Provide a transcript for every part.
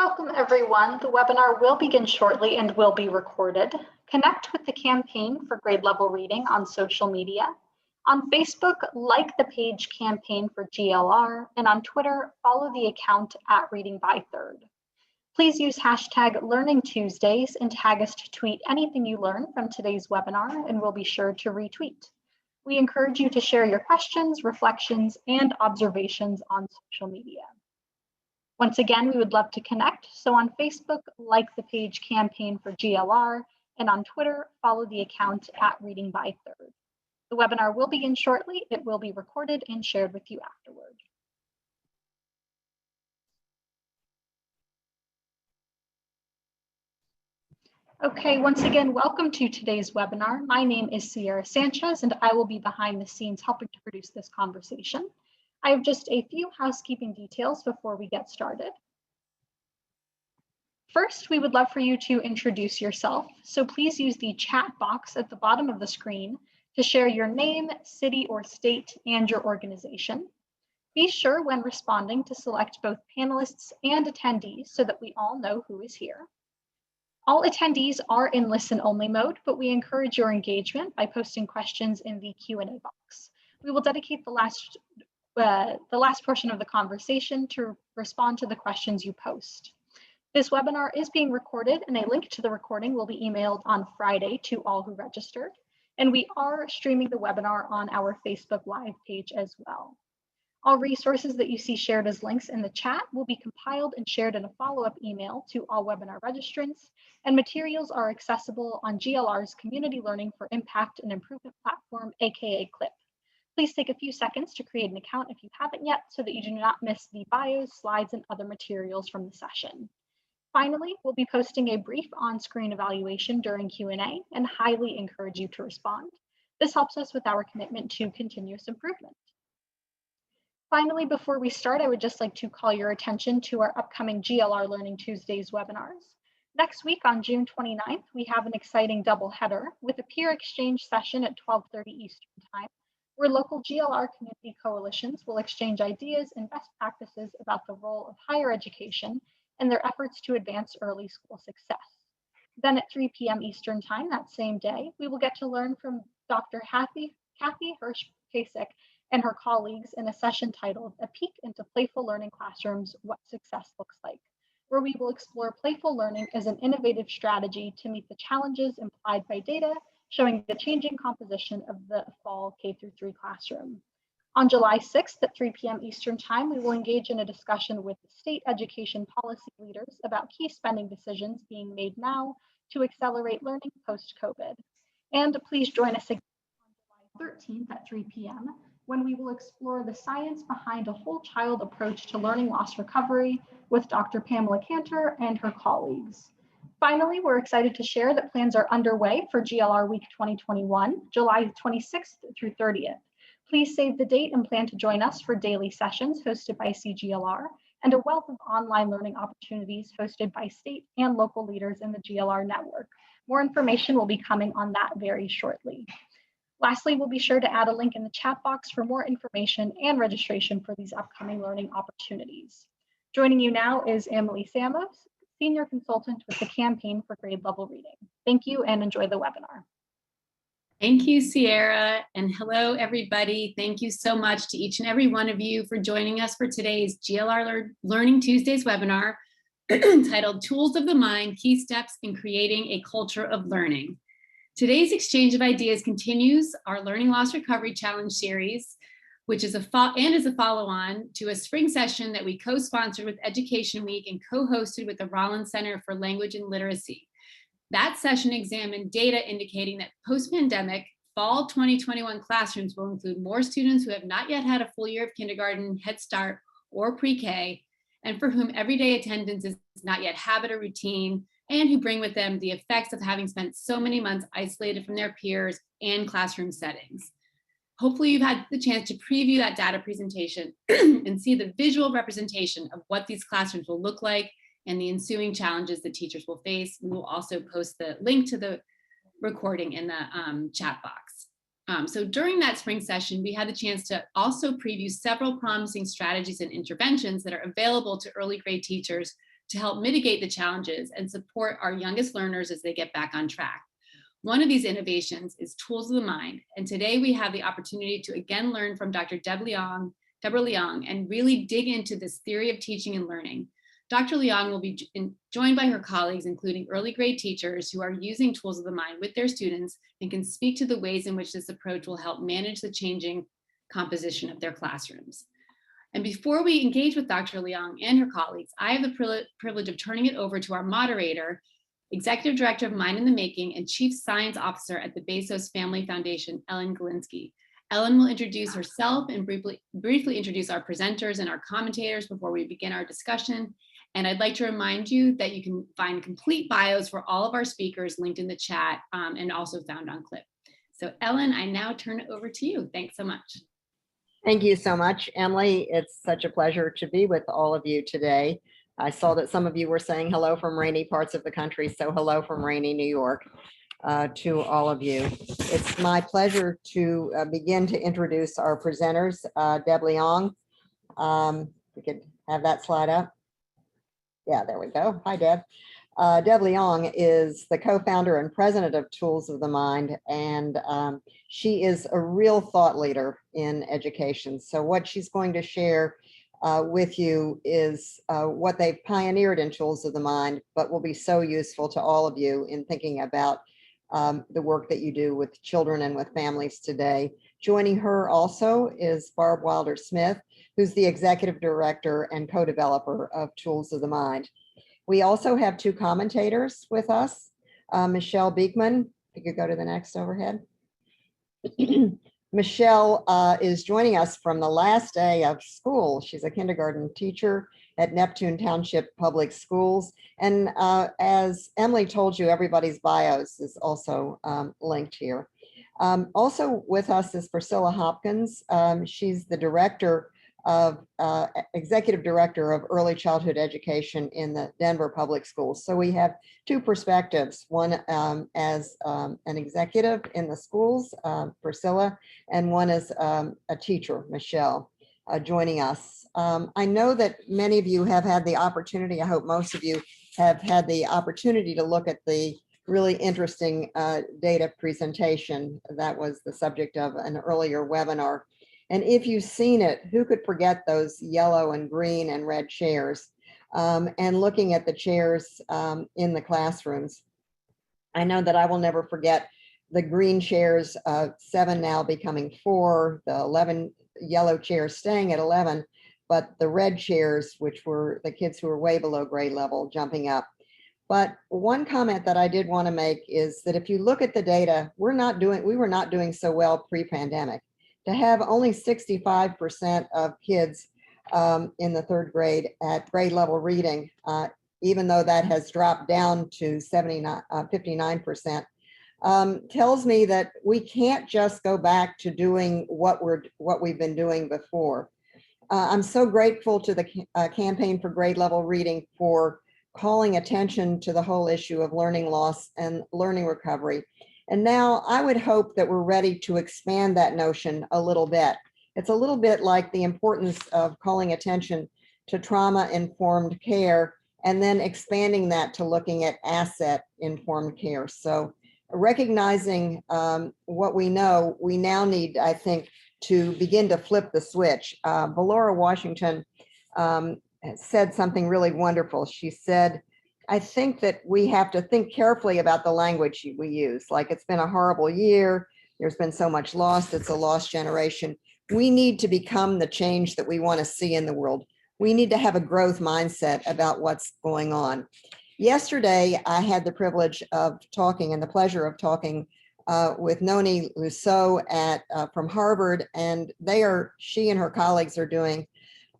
Welcome everyone. The webinar will begin shortly and will be recorded. Connect with the campaign for grade level reading on social media. On Facebook, like the page Campaign for GLR, and on Twitter, follow the account at Reading by Third. Please use hashtag Learning Tuesdays and tag us to tweet anything you learn from today's webinar, and we'll be sure to retweet. We encourage you to share your questions, reflections, and observations on social media. Once again, we would love to connect. So on Facebook, like the page Campaign for GLR, and on Twitter, follow the account at Reading by Third. The webinar will begin shortly. It will be recorded and shared with you afterward. Okay, once again, welcome to today's webinar. My name is Sierra Sanchez, and I will be behind the scenes helping to produce this conversation. I have just a few housekeeping details before we get started. First, we would love for you to introduce yourself. So please use the chat box at the bottom of the screen to share your name, city or state, and your organization. Be sure when responding to select both panelists and attendees so that we all know who is here. All attendees are in listen-only mode, but we encourage your engagement by posting questions in the Q&A box. We will dedicate the last portion of the conversation to respond to the questions you post. This webinar is being recorded, and a link to the recording will be emailed on Friday to all who registered. And we are streaming the webinar on our Facebook Live page as well. All resources that you see shared as links in the chat will be compiled and shared in a follow-up email to all webinar registrants, and materials are accessible on GLR's Community Learning for Impact and Improvement platform, aka CLIP. Please take a few seconds to create an account if you haven't yet so that you do not miss the bios, slides, and other materials from the session. Finally, we'll be posting a brief on-screen evaluation during Q&A and highly encourage you to respond. This helps us with our commitment to continuous improvement. Finally, before we start, I would just like to call your attention to our upcoming GLR Learning Tuesdays webinars. Next week on June 29th, we have an exciting double header with a peer exchange session at 12:30 Eastern Time, where local GLR community coalitions will exchange ideas and best practices about the role of higher education and their efforts to advance early school success. Then at 3 p.m. Eastern Time that same day, we will get to learn from Dr. Kathy Hirsch-Pasek and her colleagues in a session titled A Peek into Playful Learning Classrooms, What Success Looks Like, where we will explore playful learning as an innovative strategy to meet the challenges implied by data, showing the changing composition of the fall K-3 classroom. On July 6th at 3 p.m. Eastern Time, we will engage in a discussion with state education policy leaders about key spending decisions being made now to accelerate learning post-COVID. And please join us again on July 13th at 3 p.m. when we will explore the science behind a whole child approach to learning loss recovery with Dr. Pamela Cantor and her colleagues. Finally, we're excited to share that plans are underway for GLR Week 2021, July 26th through 30th. Please save the date and plan to join us for daily sessions hosted by CGLR and a wealth of online learning opportunities hosted by state and local leaders in the GLR network. More information will be coming on that very shortly. Lastly, we'll be sure to add a link in the chat box for more information and registration for these upcoming learning opportunities. Joining you now is Emily Samos, Senior Consultant with the Campaign for Grade Level Reading. Thank you and enjoy the webinar. Thank you, Sierra, and hello, everybody. Thank you so much to each and every one of you for joining us for today's GLR Learning Tuesdays webinar titled Tools of the Mind, Key Steps in Creating a Culture of Learning. Today's exchange of ideas continues our Learning Loss Recovery Challenge series, which is a follow-on to a spring session that we co-sponsored with Education Week and co-hosted with the Rollins Center for Language and Literacy. That session examined data indicating that post-pandemic, fall 2021 classrooms will include more students who have not yet had a full year of kindergarten, Head Start, or pre-K, and for whom everyday attendance is not yet habit or routine, and who bring with them the effects of having spent so many months isolated from their peers and classroom settings. Hopefully you've had the chance to preview that data presentation and see the visual representation of what these classrooms will look like and the ensuing challenges that teachers will face. We will also post the link to the recording in the chat box. So during that spring session, we had the chance to also preview several promising strategies and interventions that are available to early grade teachers to help mitigate the challenges and support our youngest learners as they get back on track. One of these innovations is Tools of the Mind, and today we have the opportunity to again learn from Dr. Deborah Leong, and really dig into this theory of teaching and learning. Dr. Leong will be joined by her colleagues, including early grade teachers who are using Tools of the Mind with their students and can speak to the ways in which this approach will help manage the changing composition of their classrooms. And before we engage with Dr. Leong and her colleagues, I have the privilege of turning it over to our moderator, Executive Director of Mind in the Making and Chief Science Officer at the Bezos Family Foundation, Ellen Galinsky. Ellen will introduce herself and briefly introduce our presenters and our commentators before we begin our discussion. And I'd like to remind you that you can find complete bios for all of our speakers linked in the chat and also found on Clip. So Ellen, I now turn it over to you. Thanks so much. Thank you so much, Emily. It's such a pleasure to be with all of you today. I saw that some of you were saying hello from rainy parts of the country, so hello from rainy New York to all of you. It's my pleasure to begin to introduce our presenters. Deb Leong, we could have that slide up. Yeah, there we go. Hi, Deb. Deb Leong is the co-founder and president of Tools of the Mind, and she is a real thought leader in education. So what she's going to share with you is what they've pioneered in Tools of the Mind, but will be so useful to all of you in thinking about the work that you do with children and with families today. Joining her also is Barb WilderSmith, who's the executive director and co-developer of Tools of the Mind. We also have two commentators with us, Michelle Beekman. If you could go to the next overhead. Michelle is joining us from the last day of school. She's a kindergarten teacher at Neptune Township Public Schools. And as Emily told you, everybody's bios is also linked here. Also with us is Priscilla Hopkins. She's the director of executive director of early childhood education in the Denver Public Schools. So we have two perspectives, one as an executive in the schools, Priscilla, and one as a teacher, Michelle, joining us. I know that many of you have had the opportunity, I hope most of you have had the opportunity to look at the really interesting data presentation that was the subject of an earlier webinar. And if you've seen it, who could forget those yellow and green and red chairs? And looking at the chairs in the classrooms, I know that I will never forget the green chairs, 7 now becoming 4, the 11 yellow chairs staying at 11, but the red chairs, which were the kids who were way below grade level, jumping up. But one comment that I did want to make is that if you look at the data, we were not doing so well pre-pandemic. To have only 65% of kids in the 3rd grade at grade level reading, even though that has dropped down to 59%, tells me that we can't just go back to doing what we've been doing before. I'm so grateful to the Campaign for Grade Level Reading for calling attention to the whole issue of learning loss and learning recovery. And now I would hope that we're ready to expand that notion a little bit. It's a little bit like the importance of calling attention to trauma-informed care and then expanding that to looking at asset-informed care. So recognizing what we know, we now need, I think, to begin to flip the switch. Valora Washington said something really wonderful. She said, I think that we have to think carefully about the language we use. Like, it's been a horrible year. There's been so much lost. It's a lost generation. We need to become the change that we want to see in the world. We need to have a growth mindset about what's going on. Yesterday, I had the privilege of talking and the pleasure of talking with Noni Lusso from Harvard, and she and her colleagues are doing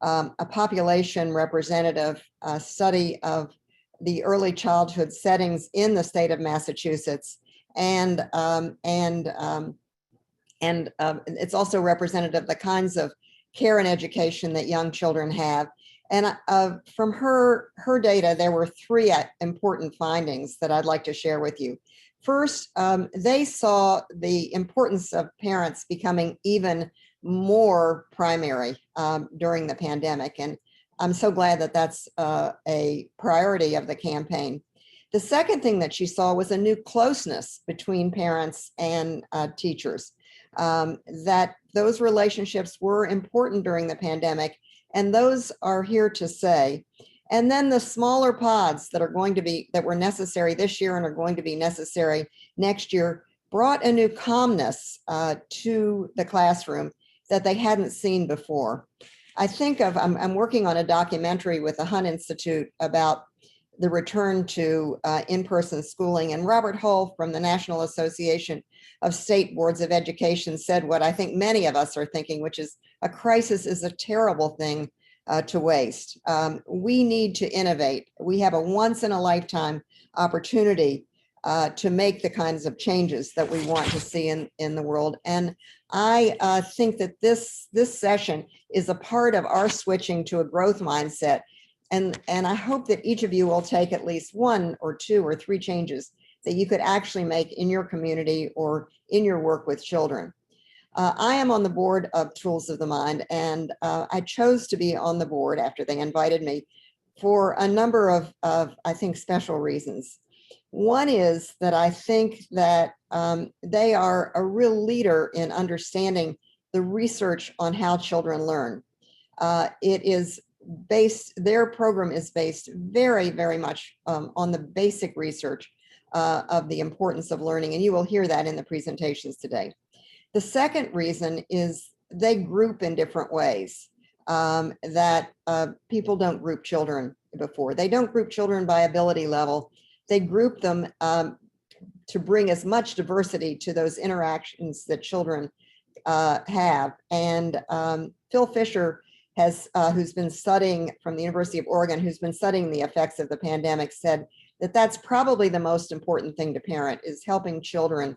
a population representative study of the early childhood settings in the state of Massachusetts, and it's also representative of the kinds of care and education that young children have. And from her data, there were 3 important findings that I'd like to share with you. First, they saw the importance of parents becoming even more primary during the pandemic. And I'm so glad that that's a priority of the campaign. The second thing that she saw was a new closeness between parents and teachers, that those relationships were important during the pandemic, and those are here to stay. And then the smaller pods that were necessary this year and are going to be necessary next year brought a new calmness to the classroom that they hadn't seen before. I'm working on a documentary with the Hunt Institute about the return to in-person schooling. And Robert Hull from the National Association of State Boards of Education said what I think many of us are thinking, which is a crisis is a terrible thing to waste. We need to innovate. We have a once in a lifetime opportunity to make the kinds of changes that we want to see in the world. And I think that this session is a part of our switching to a growth mindset. And I hope that each of you will take at least 1 or 2 or 3 changes that you could actually make in your community or in your work with children. I am on the board of Tools of the Mind, and I chose to be on the board after they invited me for a number of I think, special reasons. One is that I think that they are a real leader in understanding the research on how children learn. Their program is based very, very much on the basic research of the importance of learning, and you will hear that in the presentations today. The second reason is they group in different ways that people don't group children before. They don't group children by ability level. They group them to bring as much diversity to those interactions that children have. And Phil Fisher who's been studying from the University of Oregon, who's been studying the effects of the pandemic, said that that's probably the most important thing to parent, is helping children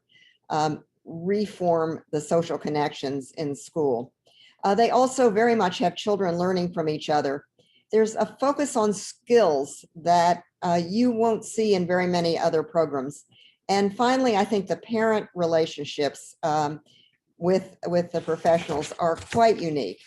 reform the social connections in school. They also very much have children learning from each other. There's a focus on skills that you won't see in very many other programs. And finally, I think the parent relationships with the professionals are quite unique.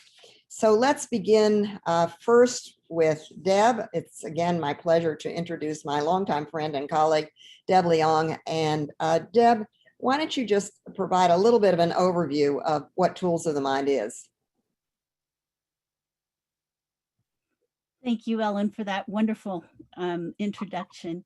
So let's begin first with Deb. It's again my pleasure to introduce my longtime friend and colleague, Deb Leong. And Deb, why don't you just provide a little bit of an overview of what Tools of the Mind is? Thank you, Ellen, for that wonderful introduction.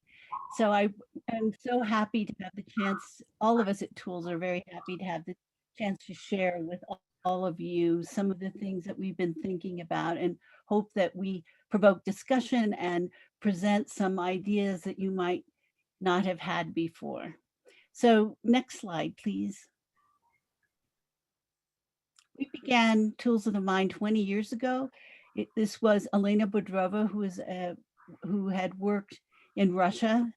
So I am so happy to have the chance, all of us at Tools are very happy to have the chance to share with all of you some of the things that we've been thinking about, and hope that we provoke discussion and present some ideas that you might not have had before. So next slide, please. We began Tools of the Mind 20 years ago. This was Elena Budrova, who had worked in Russia.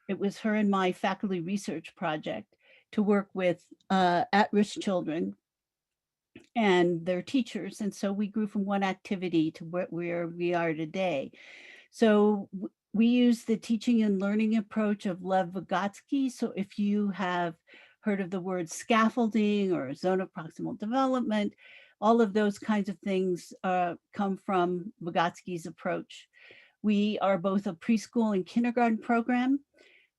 It was her and my faculty research project to work with at-risk children and their teachers. And so we grew from one activity to where we are today. So we use the teaching and learning approach of Lev Vygotsky. So if you have heard of the word scaffolding or zone of proximal development, all of those kinds of things come from Vygotsky's approach. We are both a preschool and kindergarten program,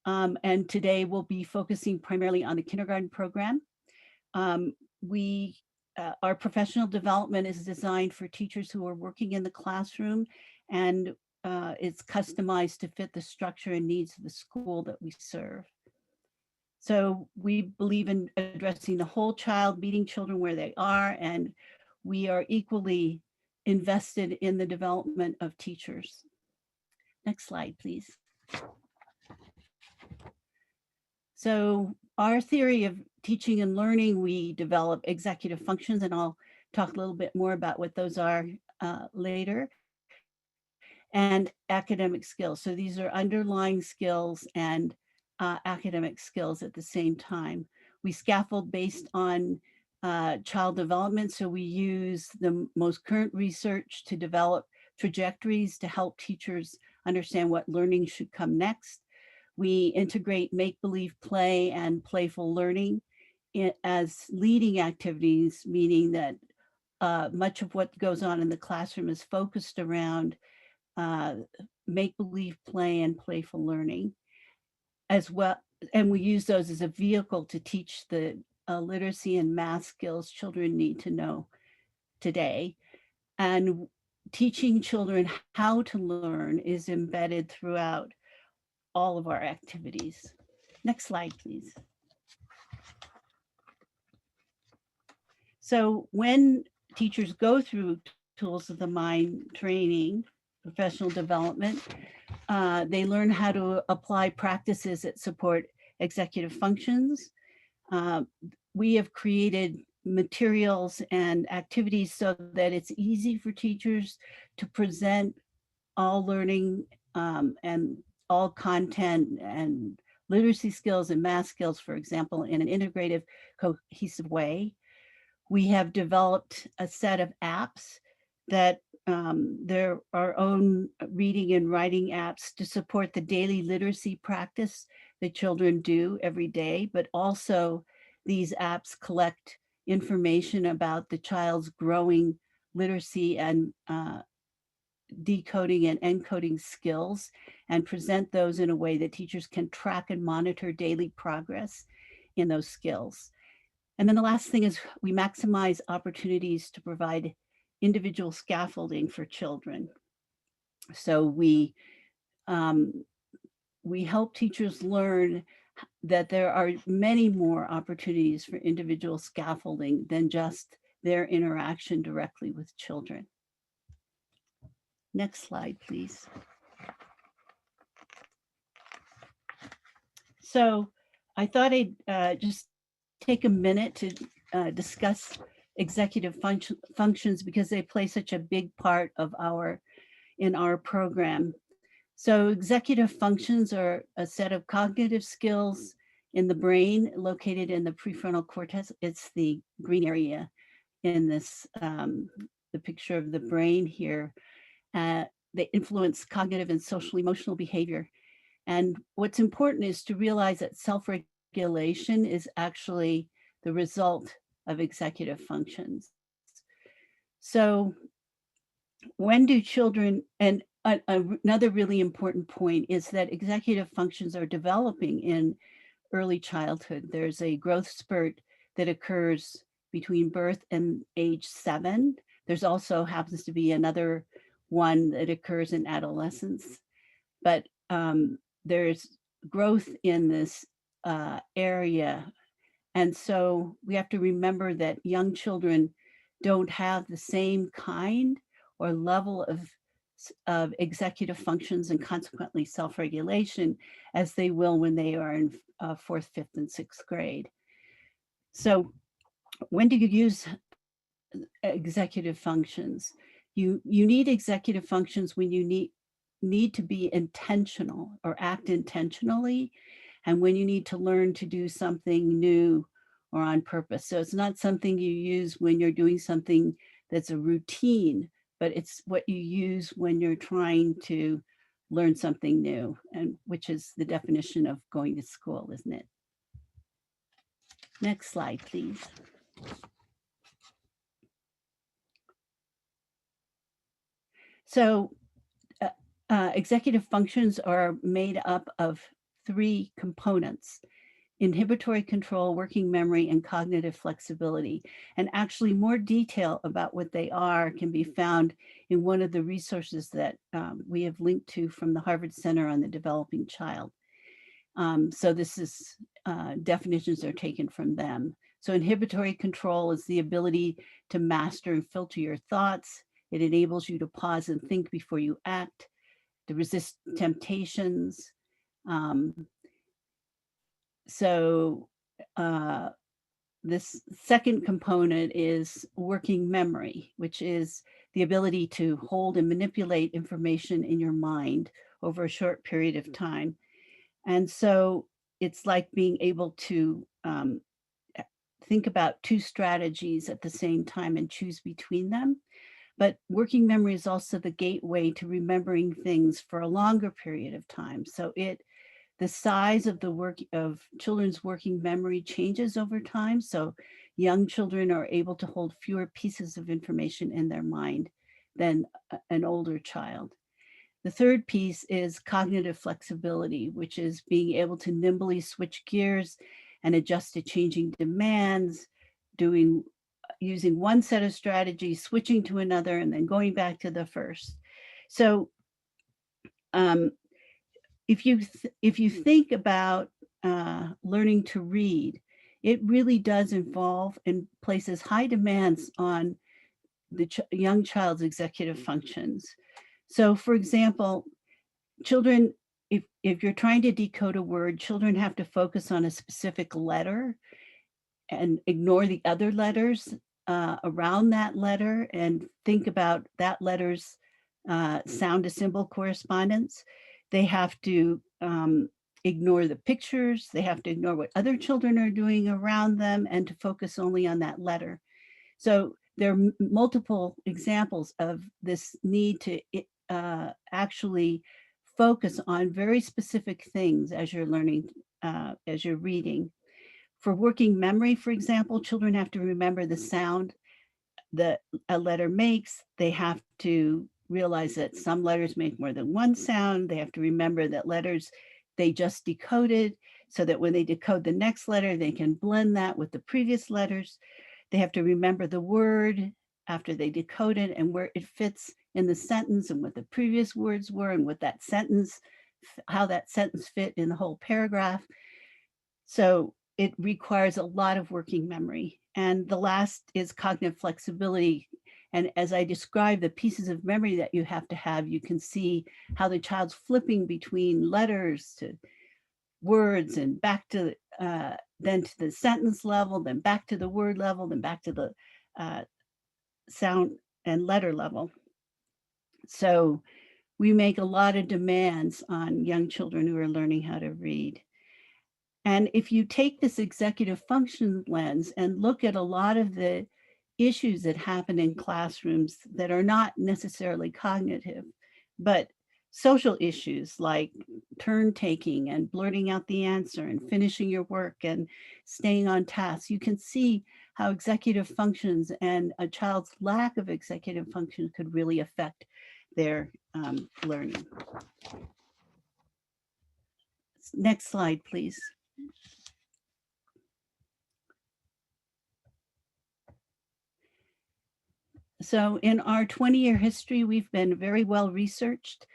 and today we'll be focusing primarily on the kindergarten program. Our professional development is designed for teachers who are working in the classroom, and it's customized to fit the structure and needs of the school that we serve. So we believe in addressing the whole child, meeting children where they are, and we are equally invested in the development of teachers. Next slide, please. So our theory of teaching and learning, we develop executive functions, and I'll talk a little bit more about what those are later, and academic skills. So these are underlying skills and academic skills at the same time. We scaffold based on child development. So we use the most current research to develop trajectories to help teachers understand what learning should come next. We integrate make-believe play and playful learning as leading activities, meaning that much of what goes on in the classroom is focused around make-believe play and playful learning as well. And we use those as a vehicle to teach the literacy and math skills children need to know today. And teaching children how to learn is embedded throughout all of our activities. Next slide, please. So when teachers go through tools of the mind training, professional development, they learn how to apply practices that support executive functions. We have created materials and activities so that it's easy for teachers to present all learning and all content and literacy skills and math skills, for example, in an integrative, cohesive way. We have developed a set of apps that they're our own reading and writing apps to support the daily literacy practice that children do every day, but also these apps collect information about the child's growing literacy and decoding and encoding skills and present those in a way that teachers can track and monitor daily progress in those skills. And then the last thing is we maximize opportunities to provide individual scaffolding for children. So we help teachers learn that there are many more opportunities for individual scaffolding than just their interaction directly with children. Next slide, please. So I thought I'd just take a minute to discuss executive functions because they play such a big part of in our program. So executive functions are a set of cognitive skills in the brain located in the prefrontal cortex. It's the green area in this, the picture of the brain here. They influence cognitive and social emotional behavior. And what's important is to realize that self-regulation is actually the result of executive functions. So when do children, and another really important point is that executive functions are developing in early childhood. There's a growth spurt that occurs between birth and age 7. There's also happens to be another one that occurs in adolescence, but there's growth in this area. And so we have to remember that young children don't have the same kind or level of executive functions and consequently self-regulation as they will when they are in 4th, 5th, and 6th grade. So when do you use executive functions? You need executive functions when you need to be intentional or act intentionally, and when you need to learn to do something new or on purpose. So it's not something you use when you're doing something that's a routine, but it's what you use when you're trying to learn something new, and which is the definition of going to school, isn't it? Next slide, please. So executive functions are made up of 3 components: inhibitory control, working memory, and cognitive flexibility. And actually more detail about what they are can be found in one of the resources that we have linked to from the Harvard Center on the Developing Child. So this is definitions are taken from them. So inhibitory control is the ability to master and filter your thoughts. It enables you to pause and think before you act, to resist temptations. This second component is working memory, which is the ability to hold and manipulate information in your mind over a short period of time. And so it's like being able to think about 2 strategies at the same time and choose between them. But working memory is also the gateway to remembering things for a longer period of time. So it the size of the work of children's working memory changes over time. So young children are able to hold fewer pieces of information in their mind than an older child. The third piece is cognitive flexibility, which is being able to nimbly switch gears and adjust to changing demands, using one set of strategies, switching to another, and then going back to the first. So if you think about learning to read, it really does involve and places high demands on the young child's executive functions. So for example, children, if you're trying to decode a word, children have to focus on a specific letter and ignore the other letters around that letter and think about that letter's sound to symbol correspondence. They have to ignore the pictures. They have to ignore what other children are doing around them and to focus only on that letter. So there are multiple examples of this need to actually focus on very specific things as you're learning, as you're reading. For working memory, for example, children have to remember the sound that a letter makes. They have to realize that some letters make more than one sound. They have to remember that letters they just decoded so that when they decode the next letter, they can blend that with the previous letters. They have to remember the word after they decode it and where it fits in the sentence and what the previous words were and what that sentence, how that sentence fit in the whole paragraph. So it requires a lot of working memory. And the last is cognitive flexibility. And as I describe the pieces of memory that you have to have, you can see how the child's flipping between letters to words and back to, then to the sentence level, then back to the word level, then back to the sound and letter level. So we make a lot of demands on young children who are learning how to read. And if you take this executive function lens and look at a lot of the issues that happen in classrooms that are not necessarily cognitive, but social issues like turn taking and blurting out the answer and finishing your work and staying on task, you can see how executive functions and a child's lack of executive function could really affect their learning. Next slide, please. So in our 20-year history, we've been very well researched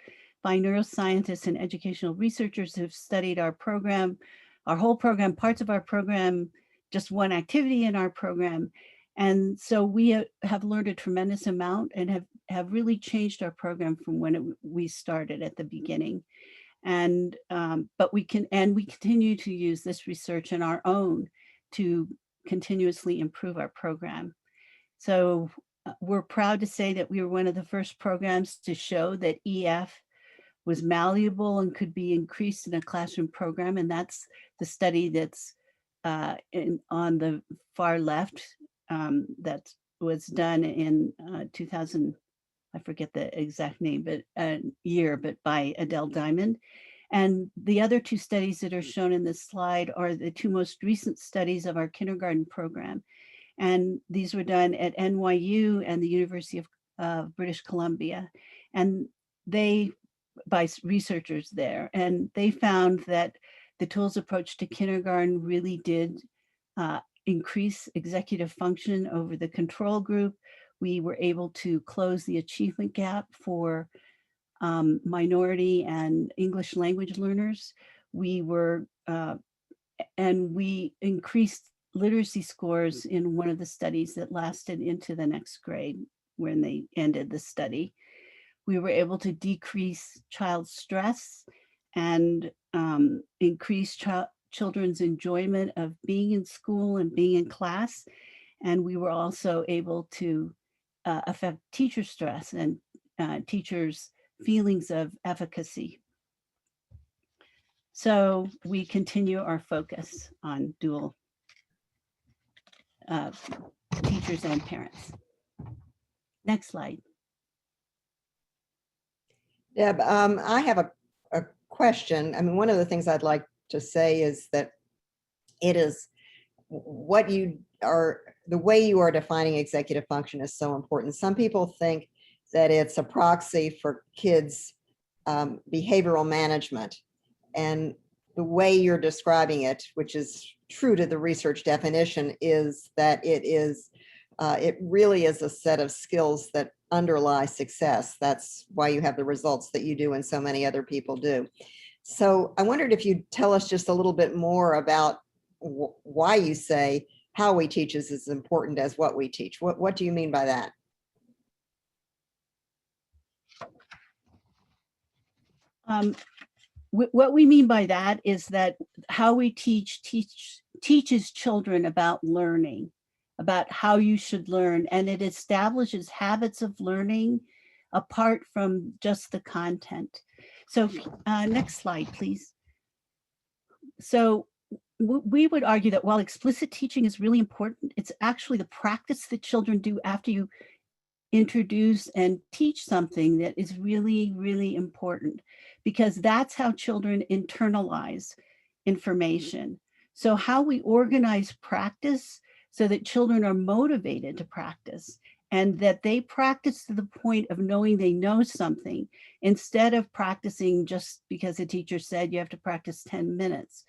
by neuroscientists and educational researchers who've studied our program, our whole program, parts of our program, just one activity in our program. And so we have learned a tremendous amount and have really changed our program from when we started at the beginning. And but we continue to use this research in our own to continuously improve our program. So we're proud to say that we were one of the first programs to show that EF was malleable and could be increased in a classroom program. And that's the study that's on the far left that was done in 2000, I forget the exact name, but year, but by Adele Diamond. And the other two studies that are shown in this slide are the two most recent studies of our kindergarten program. And these were done at NYU and the University of British Columbia. And by researchers there. And they found that the tools approach to kindergarten really did increase executive function over the control group. We were able to close the achievement gap for minority and English language learners. And we increased literacy scores in one of the studies that lasted into the next grade when they ended the study. We were able to decrease child stress and increase children's enjoyment of being in school and being in class. And we were also able to affect teacher stress and teachers' feelings of efficacy. So we continue our focus on dual teachers and parents. Next slide. Deb, I have a question, I mean, one of the things I'd like to say is that it is what you are, the way you are defining executive function is so important. Some people think that it's a proxy for kids' behavioral management. And the way you're describing it, which is true to the research definition, is that it really is a set of skills that underlie success. That's why you have the results that you do and so many other people do. So I wondered if you'd tell us just a little bit more about why you say how we teach is as important as what we teach. What do you mean by that? What we mean by that is that how we teaches children about learning, about how you should learn, and it establishes habits of learning apart from just the content. So next slide, please. So we would argue that while explicit teaching is really important, it's actually the practice that children do after you introduce and teach something that is really, really important, because that's how children internalize information. So how we organize practice so that children are motivated to practice and that they practice to the point of knowing they know something instead of practicing just because the teacher said you have to practice 10 minutes.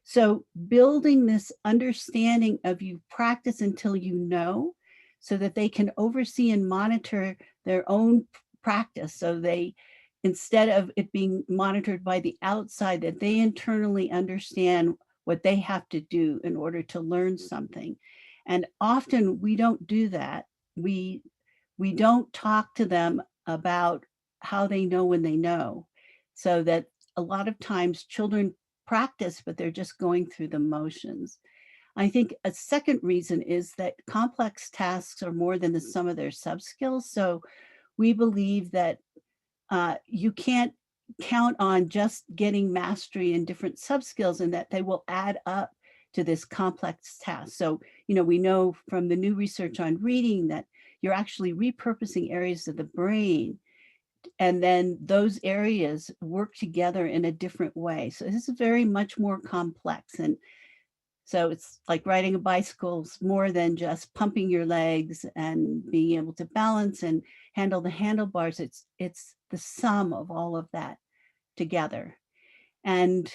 So building this understanding of you practice until you know, so that they can oversee and monitor their own practice. So they, instead of it being monitored by the outside, that they internally understand what they have to do in order to learn something. And often we don't do that. We don't talk to them about how they know when they know. So that a lot of times children practice, but they're just going through the motions. I think a second reason is that complex tasks are more than the sum of their subskills. So we believe that you can't count on just getting mastery in different subskills and that they will add up to this complex task. So, we know from the new research on reading that you're actually repurposing areas of the brain, and then those areas work together in a different way. So this is very much more complex. And so it's like riding a bicycle is more than just pumping your legs and being able to balance and handle the handlebars. It's the sum of all of that together. And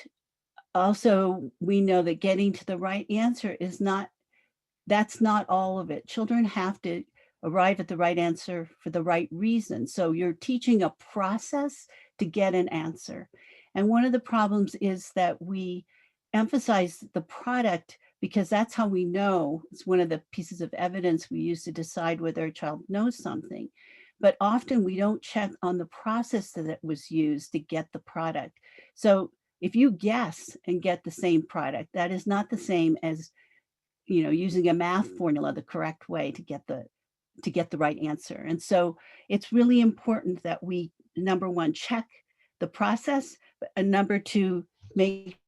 also we know that getting to the right answer that's not all of it. Children have to arrive at the right answer for the right reason. So you're teaching a process to get an answer. And one of the problems is that we emphasize the product because that's how we know. It's one of the pieces of evidence we use to decide whether a child knows something. But often we don't check on the process that was used to get the product. So if you guess and get the same product, that is not the same as using a math formula the correct way to get the right answer. And so it's really important that we, number one, check the process, and number two, make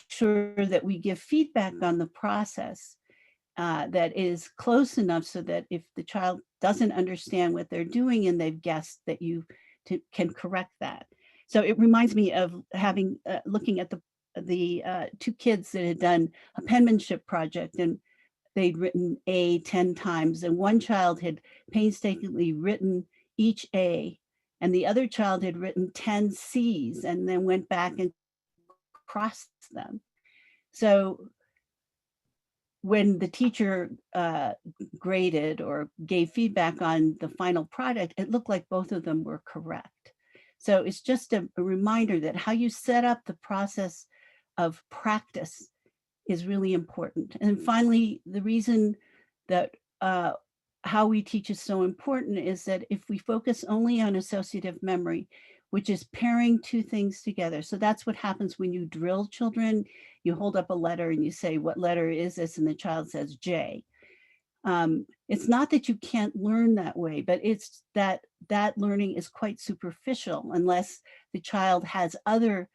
sure that we give feedback on the process that is close enough so that if the child doesn't understand what they're doing and they've guessed, that you can correct that. So it reminds me of having looking at the two kids that had done a penmanship project, and they'd written A 10 times, and one child had painstakingly written each A, and the other child had written 10 C's and then went back and crossed them. So when the teacher graded or gave feedback on the final product, it looked like both of them were correct. So it's just a reminder that how you set up the process of practice is really important. And finally, the reason that how we teach is so important is that if we focus only on associative memory, which is pairing two things together. So that's what happens when you drill children. You hold up a letter and you say, what letter is this? And the child says J. It's not that you can't learn that way, but it's that learning is quite superficial unless the child has other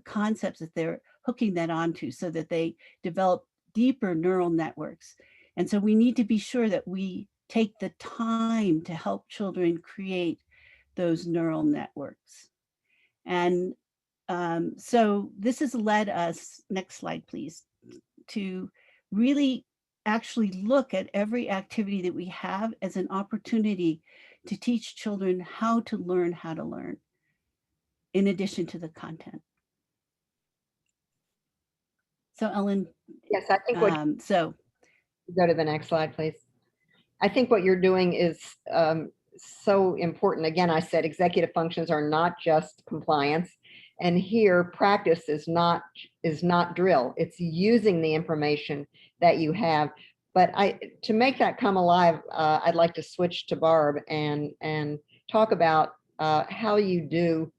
concepts that they're hooking that onto, so that they develop deeper neural networks. And so we need to be sure that we take the time to help children create those neural networks. And so this has led us, next slide, please, to really actually look at every activity that we have as an opportunity to teach children how to learn in addition to the content. So Ellen, Yes, I think what, so go to the next slide, please. I think what you're doing is so important. Again, I said executive functions are not just compliance. And here practice is not drill. It's using the information that you have. But to make that come alive, I'd like to switch to Barb and talk about how you do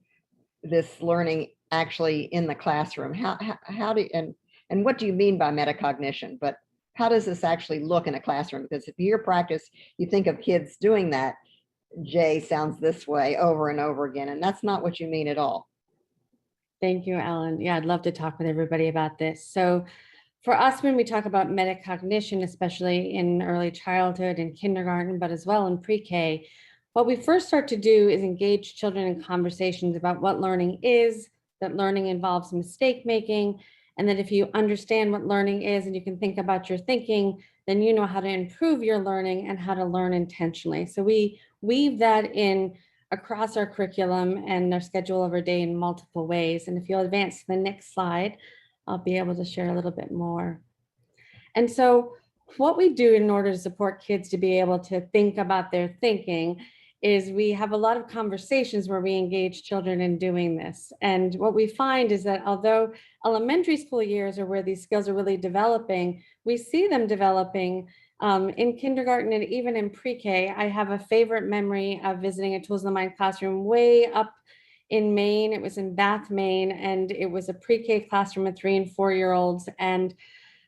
this learning actually in the classroom. How do and what do you mean by metacognition? But how does this actually look in a classroom? Because if you hear practice, you think of kids doing that. Jay sounds this way over and over again, and that's not what you mean at all. Thank you, Ellen. Yeah, I'd love to talk with everybody about this. So for us, when we talk about metacognition, especially in early childhood and kindergarten, but as well in pre-K, what we first start to do is engage children in conversations about what learning is, that learning involves mistake making, and that if you understand what learning is and you can think about your thinking, then you know how to improve your learning and how to learn intentionally. So we weave that in across our curriculum and our schedule of our day in multiple ways. And if you'll advance to the next slide, I'll be able to share a little bit more. And so what we do in order to support kids to be able to think about their thinking is we have a lot of conversations where we engage children in doing this. And what we find is that although elementary school years are where these skills are really developing, we see them developing in kindergarten and even in pre-K. I have a favorite memory of visiting a Tools of the Mind classroom way up in Maine. It was in Bath, Maine, and it was a pre-K classroom of 3- and 4-year-olds. And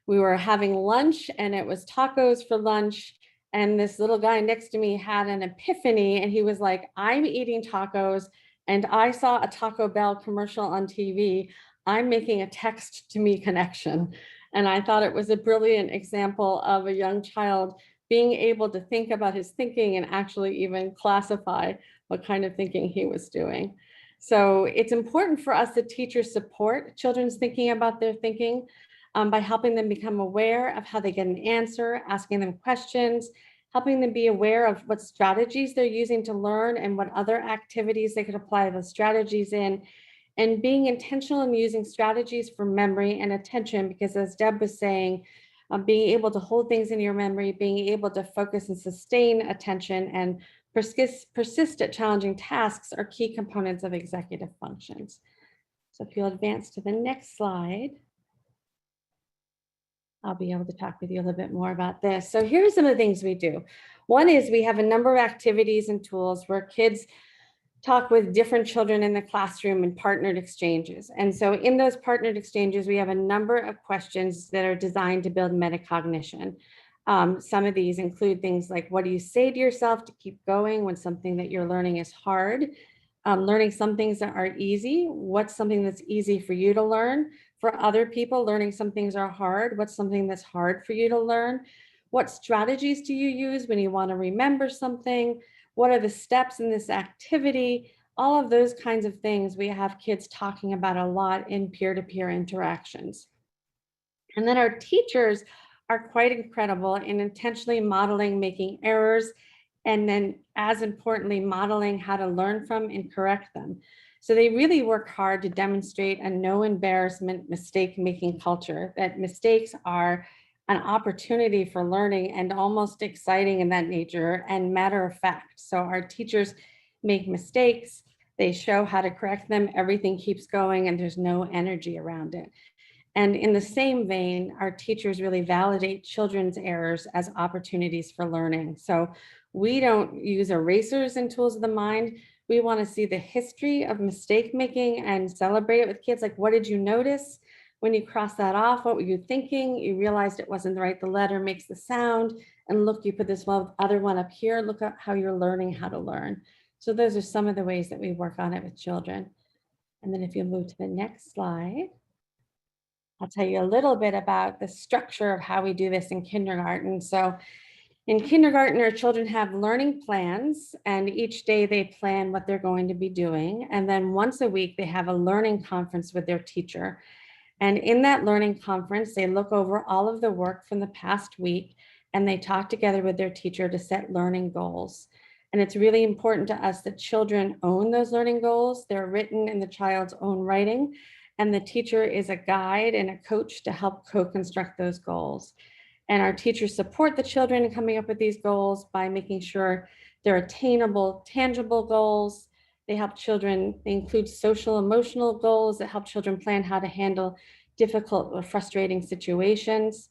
we were having lunch and it was tacos for lunch. And this little guy next to me had an epiphany and he was like, I'm eating tacos and I saw a Taco Bell commercial on TV. I'm making a text to me connection. And I thought it was a brilliant example of a young child being able to think about his thinking and actually even classify what kind of thinking he was doing. So it's important for us that teachers support children's thinking about their thinking by helping them become aware of how they get an answer, asking them questions, helping them be aware of what strategies they're using to learn and what other activities they could apply those strategies in, and being intentional in using strategies for memory and attention, because as Deb was saying, being able to hold things in your memory, being able to focus and sustain attention and persist at challenging tasks are key components of executive functions. So if you'll advance to the next slide, I'll be able to talk with you a little bit more about this. So here are some of the things we do. One is we have a number of activities and tools where kids talk with different children in the classroom in partnered exchanges. And so in those partnered exchanges, we have a number of questions that are designed to build metacognition. Some of these include things like, what do you say to yourself to keep going when something that you're learning is hard? Learning some things that are easy. What's something that's easy for you to learn? For other people, learning some things are hard. What's something that's hard for you to learn? What strategies do you use when you want to remember something? What are the steps in this activity? All of those kinds of things we have kids talking about a lot in peer-to-peer interactions. And then our teachers are quite incredible in intentionally modeling making errors, and then as importantly, modeling how to learn from and correct them. So they really work hard to demonstrate a no embarrassment mistake-making culture, that mistakes are an opportunity for learning and almost exciting in that nature and matter of fact. So our teachers make mistakes, they show how to correct them, everything keeps going and there's no energy around it. And in the same vein, our teachers really validate children's errors as opportunities for learning. So we don't use erasers in Tools of the Mind. We want to see the history of mistake making and celebrate it with kids. Like, what did you notice when you crossed that off? What were you thinking? You realized it wasn't right. The letter makes the sound. And look, you put this other one up here. Look at how you're learning how to learn. So those are some of the ways that we work on it with children. And then if you move to the next slide, I'll tell you a little bit about the structure of how we do this in kindergarten. So In kindergarten, our children have learning plans, and each day they plan what they're going to be doing. And then once a week, they have a learning conference with their teacher. And in that learning conference, they look over all of the work from the past week, and they talk together with their teacher to set learning goals. And it's really important to us that children own those learning goals. They're written in the child's own writing, and the teacher is a guide and a coach to help co-construct those goals. And our teachers support the children in coming up with these goals by making sure they're attainable, tangible goals. They help children, they include social, emotional goals that help children plan how to handle difficult or frustrating situations.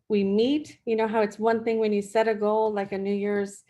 We meet, you know how it's one thing when you set a goal, like a New Year's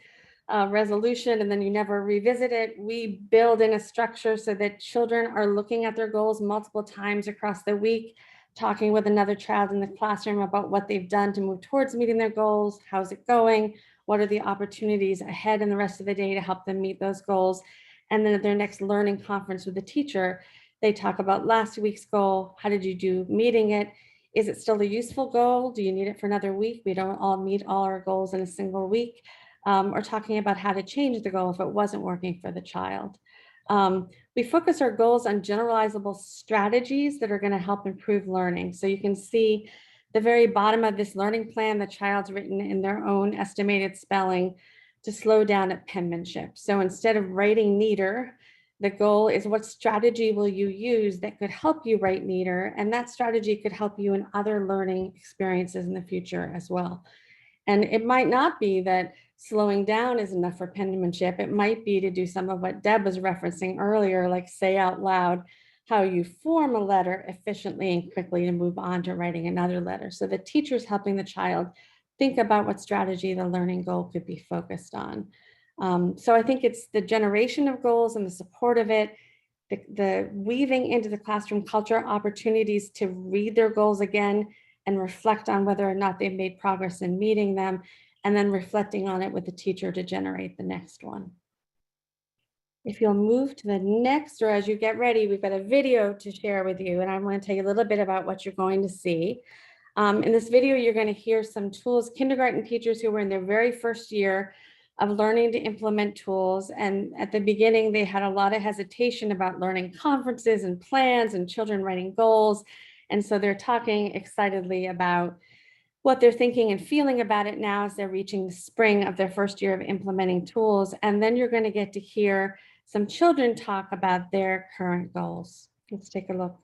resolution, and then you never revisit it. We build in a structure so that children are looking at their goals multiple times across the week, talking with another child in the classroom about what they've done to move towards meeting their goals. How's it going? What are the opportunities ahead in the rest of the day to help them meet those goals? And then at their next learning conference with the teacher, they talk about last week's goal. How did you do meeting it? Is it still a useful goal? Do you need it for another week? We don't all meet all our goals in a single week. Or talking about how to change the goal if it wasn't working for the child. We focus our goals on generalizable strategies that are going to help improve learning. So you can see the very bottom of this learning plan, the child's written in their own estimated spelling to slow down at penmanship. So instead of writing neater, the goal is what strategy will you use that could help you write neater, and that strategy could help you in other learning experiences in the future as well. And it might not be that slowing down is enough for penmanship. It might be to do some of what Deb was referencing earlier, like say out loud how you form a letter efficiently and quickly to move on to writing another letter. So the teacher's helping the child think about what strategy the learning goal could be focused on. So I think it's the generation of goals and the support of it, the weaving into the classroom culture opportunities to read their goals again and reflect on whether or not they've made progress in meeting them, and then reflecting on it with the teacher to generate the next one. If you'll move to the next, or as you get ready, we've got a video to share with you, and I'm going to tell you a little bit about what you're going to see. In this video, you're going to hear some tools, kindergarten teachers who were in their very first year of learning to implement tools. And at the beginning, they had a lot of hesitation about learning conferences and plans and children writing goals. And so they're talking excitedly about what they're thinking and feeling about it now as they're reaching the spring of their first year of implementing tools. And then you're going to get to hear some children talk about their current goals. Let's take a look.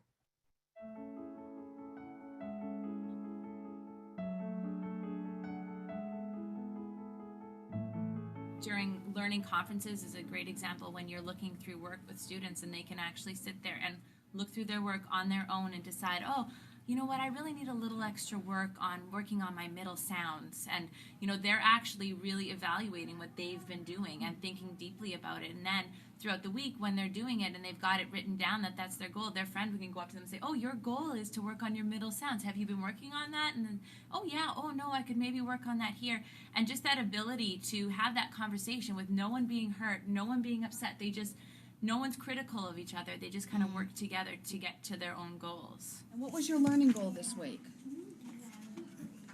During learning conferences is a great example when you're looking through work with students and they can actually sit there and look through their work on their own and decide, oh, you know what, I really need a little extra work on working on my middle sounds. And, you know, they're actually really evaluating what they've been doing and thinking deeply about it. And then throughout the week when they're doing it and they've got it written down that that's their goal, their friend can go up to them and say, oh, your goal is to work on your middle sounds. Have you been working on that? And then, oh yeah, oh no, I could maybe work on that here. And just that ability to have that conversation with no one being hurt, no one being upset. No one's critical of each other. They just kind of work together to get to their own goals. And what was your learning goal this week?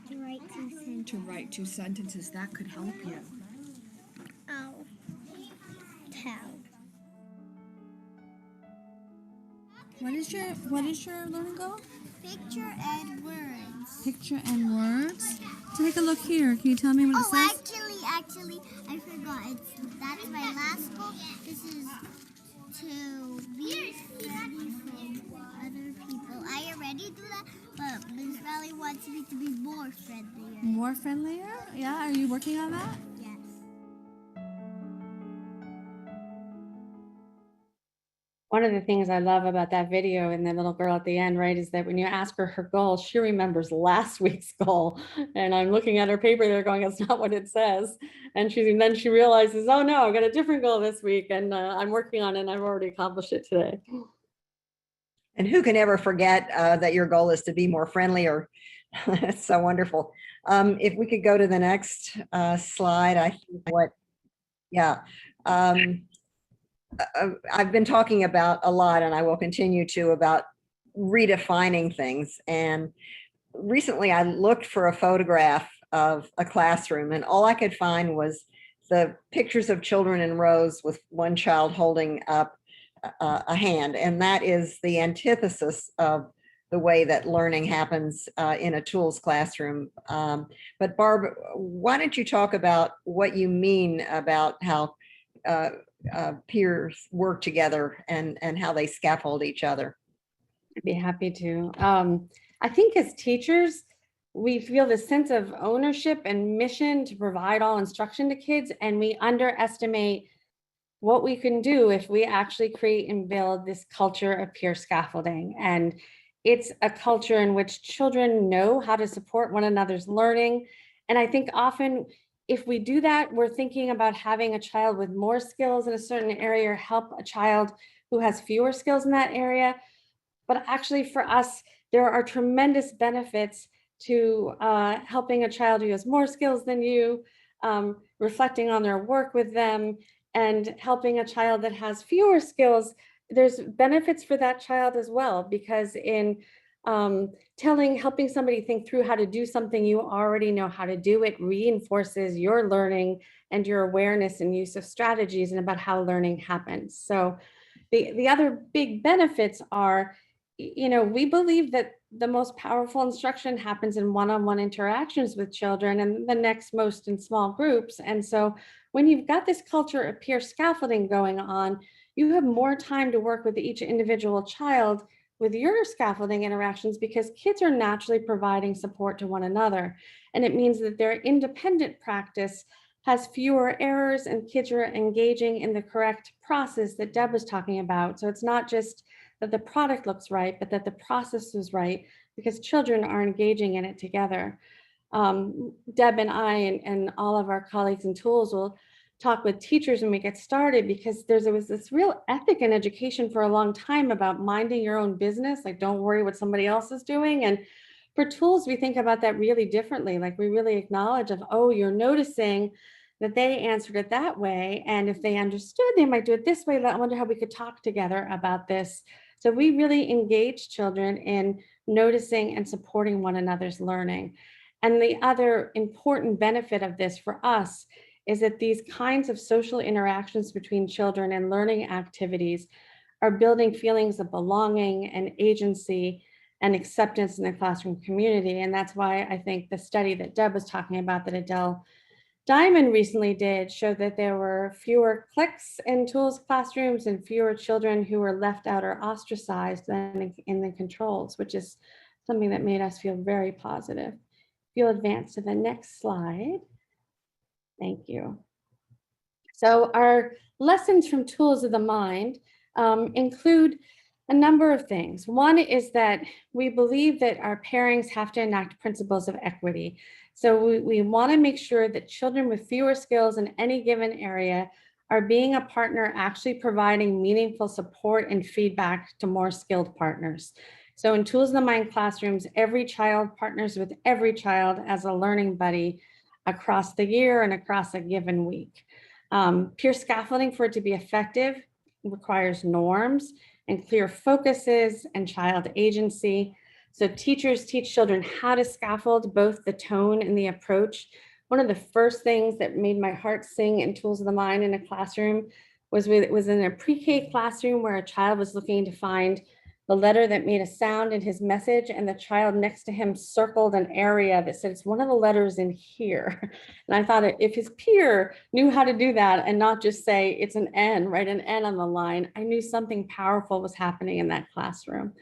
To write 2 sentences. To write 2 sentences. That could help you. Oh. Tell. What is your learning goal? Picture and words. Picture and words. Take a look here. Can you tell me what it says? Actually, I forgot. That's my last goal. This is to be friendly from other people. I already do that, but Ms. Riley wants me to be more friendlier. More friendlier? Yeah, are you working on that? Yes. One of the things I love about that video and the little girl at the end, right, is that when you ask her goal, she remembers last week's goal. And I'm looking at her paper there going, that's not what it says. And then she realizes, oh no, I got a different goal this week and I'm working on it and I've already accomplished it today. And who can ever forget that your goal is to be more friendly? Or it's so wonderful. If we could go to the next slide, I think I've been talking about a lot, and I will continue to, about redefining things. And recently I looked for a photograph of a classroom, and all I could find was the pictures of children in rows with one child holding up a hand. And that is the antithesis of the way that learning happens in a tools classroom. But Barb, why don't you talk about what you mean about how peers work together and how they scaffold each other? I'd be happy to. I think as teachers, we feel this sense of ownership and mission to provide all instruction to kids, and we underestimate what we can do if we actually create and build this culture of peer scaffolding. And it's a culture in which children know how to support one another's learning. And I think often if we do that, we're thinking about having a child with more skills in a certain area or help a child who has fewer skills in that area. But actually for us, there are tremendous benefits to helping a child who has more skills than you, reflecting on their work with them, and helping a child that has fewer skills. There's benefits for that child as well, because in helping somebody think through how to do something you already know how to do, it reinforces your learning and your awareness and use of strategies and about how learning happens. So the other big benefits are, we believe that the most powerful instruction happens in one-on-one interactions with children, and the next most in small groups. And so when you've got this culture of peer scaffolding going on, you have more time to work with each individual child with your scaffolding interactions, because kids are naturally providing support to one another. And it means that their independent practice has fewer errors, and kids are engaging in the correct process that Deb was talking about. So it's not just that the product looks right, but that the process is right, because children are engaging in it together. Deb and I and all of our colleagues in tools will talk with teachers when we get started, because there was this real ethic in education for a long time about minding your own business, like don't worry what somebody else is doing. And for tools, we think about that really differently. Like we really acknowledge of, oh, you're noticing that they answered it that way, and if they understood, they might do it this way. I wonder how we could talk together about this. So we really engage children in noticing and supporting one another's learning. And the other important benefit of this for us is that these kinds of social interactions between children and learning activities are building feelings of belonging and agency and acceptance in the classroom community. And that's why I think the study that Deb was talking about, that Adele Diamond recently did, showed that there were fewer cliques in tools classrooms and fewer children who were left out or ostracized than in the controls, which is something that made us feel very positive. If you'll advance to the next slide. Thank you. So our lessons from Tools of the Mind include a number of things. One is that we believe that our pairings have to enact principles of equity. So we want to make sure that children with fewer skills in any given area are being a partner, actually providing meaningful support and feedback to more skilled partners. So in Tools of the Mind classrooms, every child partners with every child as a learning buddy across the year and across a given week. Peer scaffolding, for it to be effective, requires norms and clear focuses and child agency. So teachers teach children how to scaffold both the tone and the approach. One of the first things that made my heart sing in Tools of the Mind in a classroom was in a pre-K classroom where a child was looking to find the letter that made a sound in his message, and the child next to him circled an area that said, it's one of the letters in here. And I thought, if his peer knew how to do that and not just say it's an N, write an N on the line, I knew something powerful was happening in that classroom.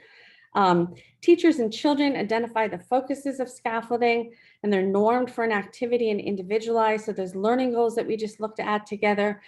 Teachers and children identify the focuses of scaffolding, and they're normed for an activity and individualized. So those learning goals that we just looked at together,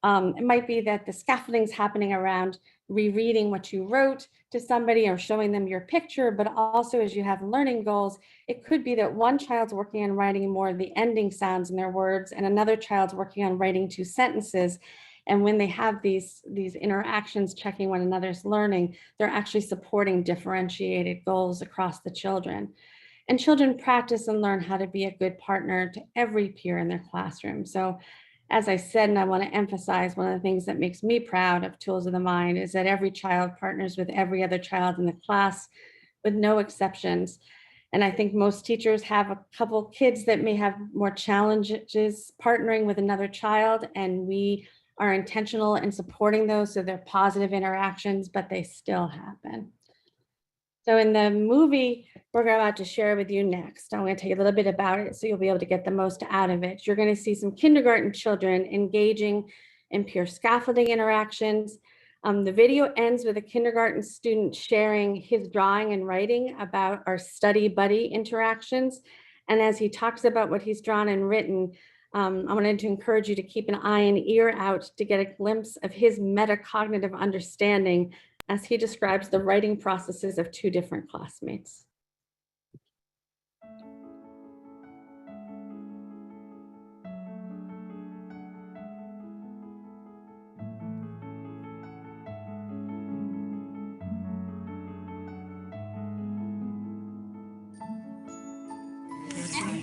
it might be that the scaffolding is happening around rereading what you wrote to somebody or showing them your picture, but also as you have learning goals, it could be that one child's working on writing more of the ending sounds in their words, and another child's working on writing 2 sentences. And when they have these interactions, checking one another's learning, they're actually supporting differentiated goals across the children. And children practice and learn how to be a good partner to every peer in their classroom. So as I said, and I want to emphasize, one of the things that makes me proud of Tools of the Mind is that every child partners with every other child in the class with no exceptions. And I think most teachers have a couple kids that may have more challenges partnering with another child, and we are intentional in supporting those so they're positive interactions, but they still happen. So in the movie we're about to share with you next, I'm going to tell you a little bit about it so you'll be able to get the most out of it. You're going to see some kindergarten children engaging in peer scaffolding interactions. The video ends with a kindergarten student sharing his drawing and writing about our study buddy interactions. And as he talks about what he's drawn and written, I wanted to encourage you to keep an eye and ear out to get a glimpse of his metacognitive understanding as he describes the writing processes of two different classmates.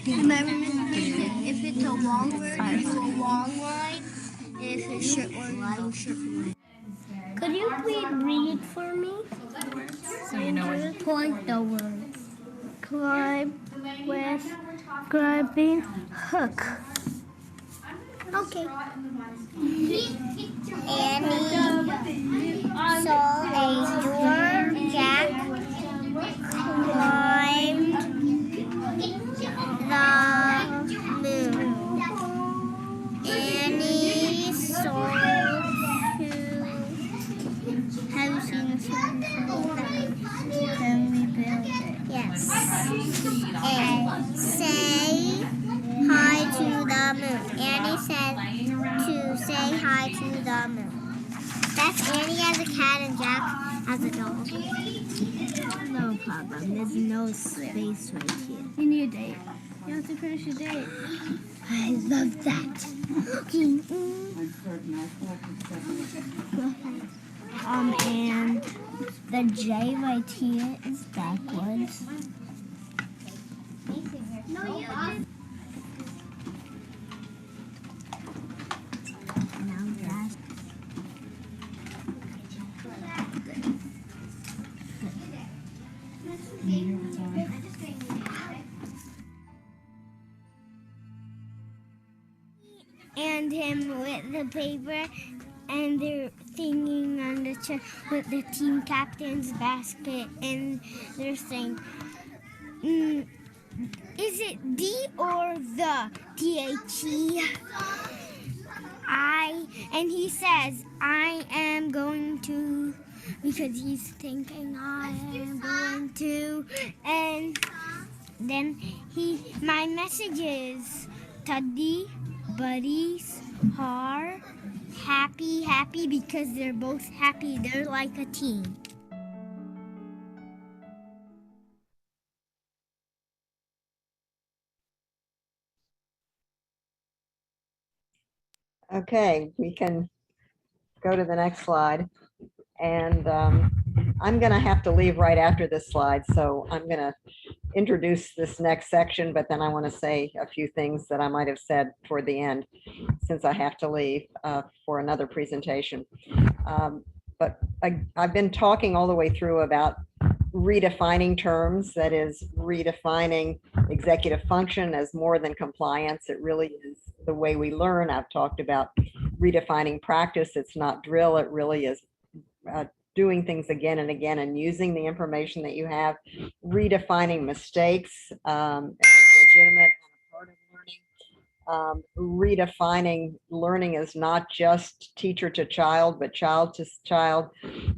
Remember, if it's a long word, it's a long line. If it's short word, it's a short line. Could you please read for me? So you know what? Point the words. Climb with grabbing hook. Okay. Annie saw a door. Jack climbed the moon. Annie saw two. Have you seen a film? Can we build it? Yes. And say hi to the moon. Annie said to say hi to the moon. That's Annie as a cat and Jack as a dog. No problem. There's no space right here. You need a date. You have to finish your date. I love that. Okay. And the J right here is backwards. No, you did. Now that's and him with the paper, and they're singing on the chair with the team captain's basket, and they're saying, is it D or the THE? And he says, I am going to, because he's thinking I am going to, and then my message is, Tuddy, buddies, are happy because they're both happy. They're like a team. Okay, we can go to the next slide. And I'm going to have to leave right after this slide, so I'm going to introduce this next section, but then I want to say a few things that I might have said toward the end, since I have to leave for another presentation. But I've been talking all the way through about redefining terms, that is redefining executive function as more than compliance. It really is the way we learn. I've talked about redefining practice. It's not drill. It really is doing things again and again and using the information that you have, redefining mistakes as legitimate part of learning, redefining learning as not just teacher to child, but child to child.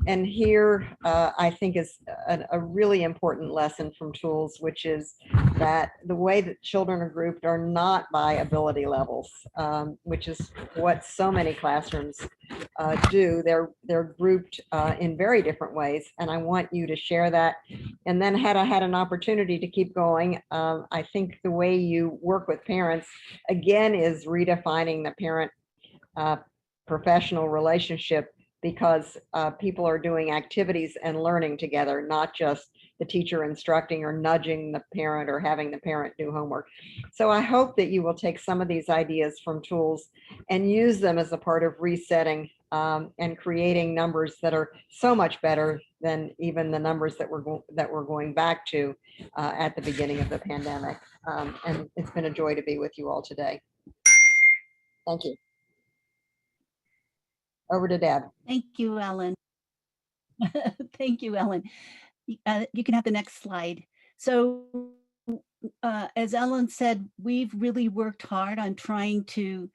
And here I think is a really important lesson from tools, which is that the way that children are grouped are not by ability levels, which is what so many classrooms do. They're grouped in very different ways, and I want you to share that. And then had I had an opportunity to keep going, I think the way you work with parents, again, is redefining the parent professional relationship, because people are doing activities and learning together, not just the teacher instructing or nudging the parent or having the parent do homework. So I hope that you will take some of these ideas from tools and use them as a part of resetting and creating numbers that are so much better than even the numbers that we're going back to at the beginning of the pandemic. And it's been a joy to be with you all today. Thank you. Over to Deb. Thank you, Ellen. Thank you, Ellen. You can have the next slide. So as Ellen said, we've really worked hard on trying to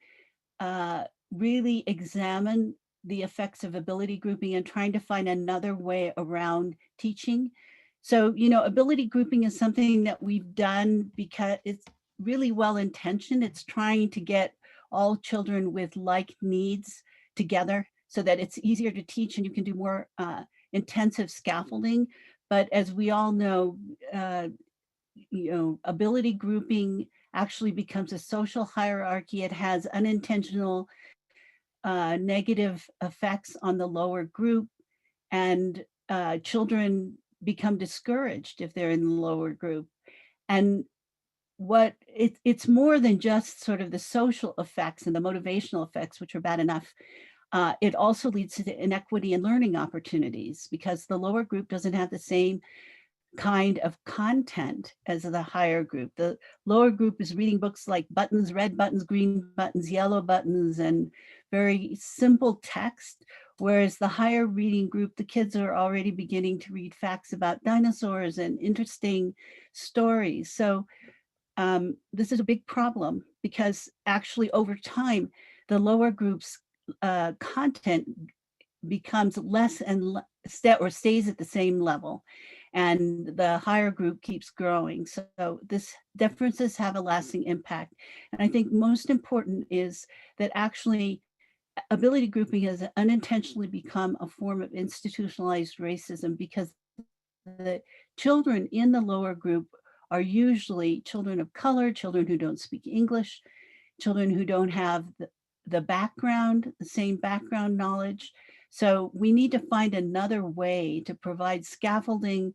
really examine the effects of ability grouping and trying to find another way around teaching. So, you know, ability grouping is something that we've done because it's really well-intentioned. It's trying to get all children with like needs together so that it's easier to teach and you can do more intensive scaffolding. But as we all know, you know, ability grouping actually becomes a social hierarchy. It has unintentional negative effects on the lower group, and children become discouraged if they're in the lower group. And what it's more than just sort of the social effects and the motivational effects, which are bad enough. It also leads to inequity in learning opportunities because the lower group doesn't have the same kind of content as the higher group. The lower group is reading books like buttons, red buttons, green buttons, yellow buttons, and very simple text, whereas the higher reading group, the kids are already beginning to read facts about dinosaurs and interesting stories. So this is a big problem because actually over time, the lower group's content becomes less and or stays at the same level, and the higher group keeps growing. So this differences have a lasting impact. And I think most important is that actually ability grouping has unintentionally become a form of institutionalized racism because the children in the lower group are usually children of color, children who don't speak English, children who don't have the background, the same background knowledge. So we need to find another way to provide scaffolding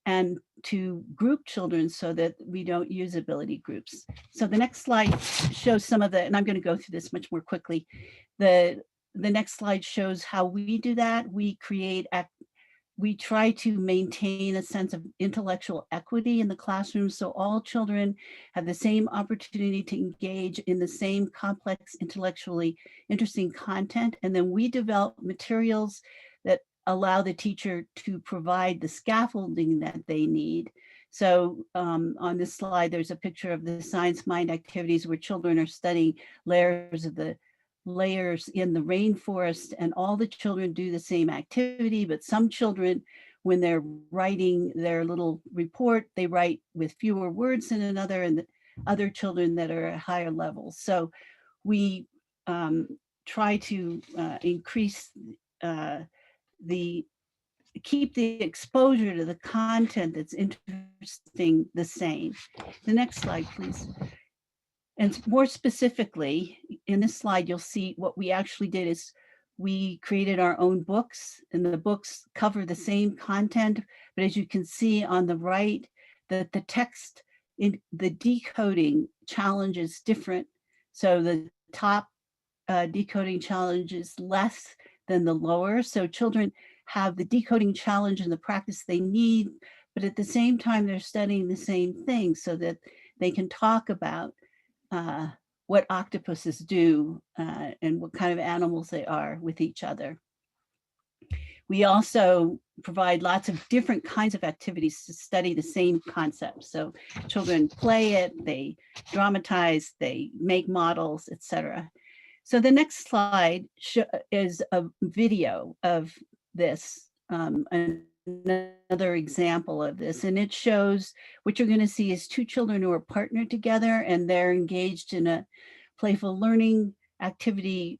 and to group children so that we don't use ability groups. So the next slide shows some of the, and I'm going to go through this much more quickly. The next slide shows how we do that. We try to maintain a sense of intellectual equity in the classroom so all children have the same opportunity to engage in the same complex, intellectually interesting content. And then we develop materials that allow the teacher to provide the scaffolding that they need. So on this slide, there's a picture of the science mind activities where children are studying layers in the rainforest, and all the children do the same activity, but some children, when they're writing their little report, they write with fewer words than another, and other children that are at higher levels. So we try to increase keep the exposure to the content that's interesting the same. The next slide, please. And more specifically, in this slide, you'll see what we actually did is we created our own books, and the books cover the same content, but as you can see on the right, that the text in the decoding challenge is different. So the top decoding challenge is less than the lower. So children have the decoding challenge and the practice they need, but at the same time, they're studying the same thing so that they can talk about what octopuses do and what kind of animals they are with each other. We also provide lots of different kinds of activities to study the same concept. So children play it, they dramatize, they make models, etc. So the next slide is a video of this, another example of this, and it shows what you're going to see is two children who are partnered together and they're engaged in a playful learning activity.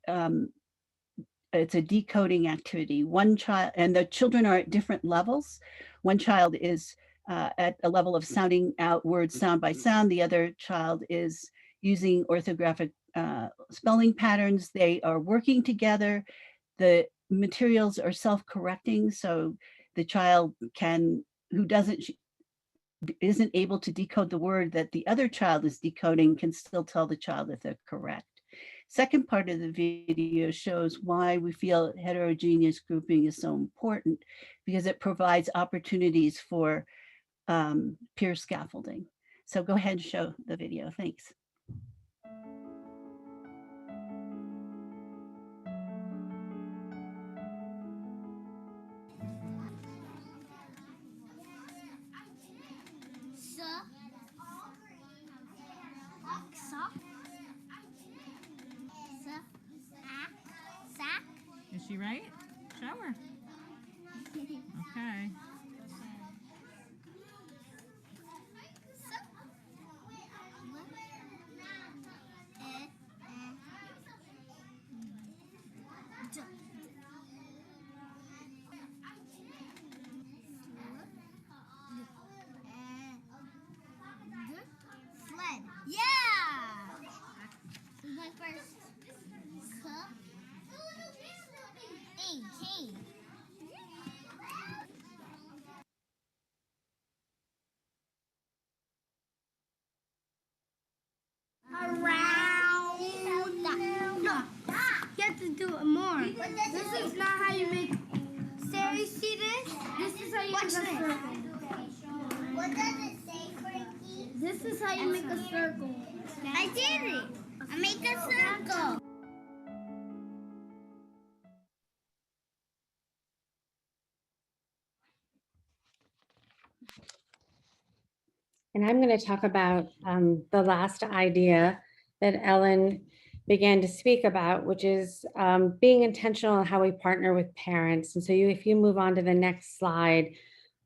It's a decoding activity. One child, and the children are at different levels. One child is at a level of sounding out words sound by sound. The other child is using orthographic spelling patterns. They are working together. The materials are self-correcting, so the child who isn't able to decode the word that the other child is decoding can still tell the child if they're correct. second part of the video shows why we feel heterogeneous grouping is so important, because it provides opportunities for peer scaffolding. So go ahead and show the video. Thanks. Is she right? Show her. Okay. Sled. Yeah! This is my first cup. Hey. Around. No, you have to do it more. This is not how you make. Sarah, you see this? This is how you make a circle. What does it say, Frankie? This is how you make a circle. I did it. I make a circle. And I'm going to talk about the last idea that Ellen began to speak about, which is being intentional in how we partner with parents. And so if you move on to the next slide,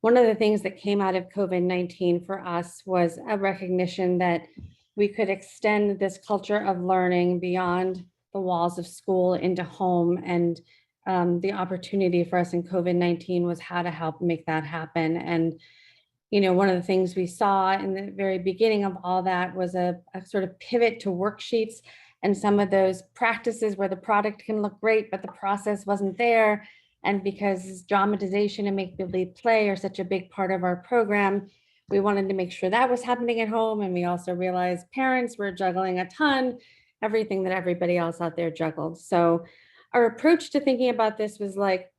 one of the things that came out of COVID-19 for us was a recognition that we could extend this culture of learning beyond the walls of school into home. And the opportunity for us in COVID-19 was how to help make that happen. And one of the things we saw in the very beginning of all that was a sort of pivot to worksheets and some of those practices where the product can look great, but the process wasn't there. And because dramatization and make-believe play are such a big part of our program, we wanted to make sure that was happening at home. And we also realized parents were juggling a ton, everything that everybody else out there juggled. So our approach to thinking about this was like,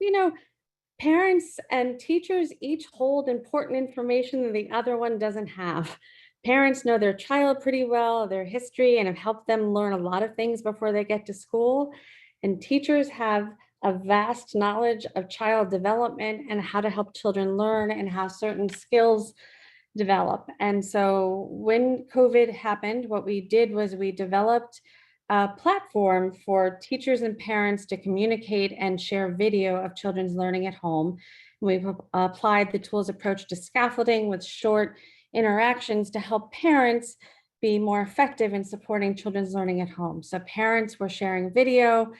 parents and teachers each hold important information that the other one doesn't have. Parents know their child pretty well, their history, and have helped them learn a lot of things before they get to school. And teachers have a vast knowledge of child development and how to help children learn and how certain skills develop. And so when COVID happened, what we did was we developed a platform for teachers and parents to communicate and share video of children's learning at home. We've applied the tools approach to scaffolding with short interactions to help parents be more effective in supporting children's learning at home. So parents were sharing video,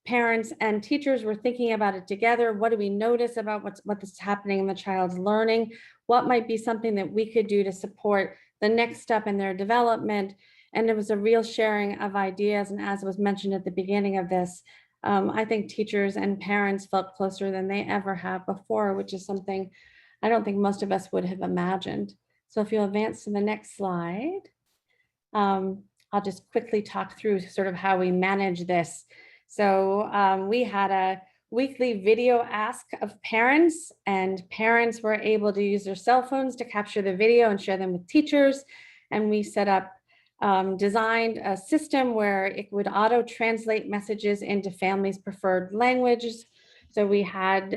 parents and teachers were thinking about it together. What do we notice about what's happening in the child's learning? What might be something that we could do to support the next step in their development? And it was a real sharing of ideas. And as was mentioned at the beginning of this, I think teachers and parents felt closer than they ever have before, which is something I don't think most of us would have imagined. So if you'll advance to the next slide, I'll just quickly talk through sort of how we manage this. So we had a weekly video ask of parents, and parents were able to use their cell phones to capture the video and share them with teachers. And we set up designed a system where it would auto translate messages into families' preferred languages. So we had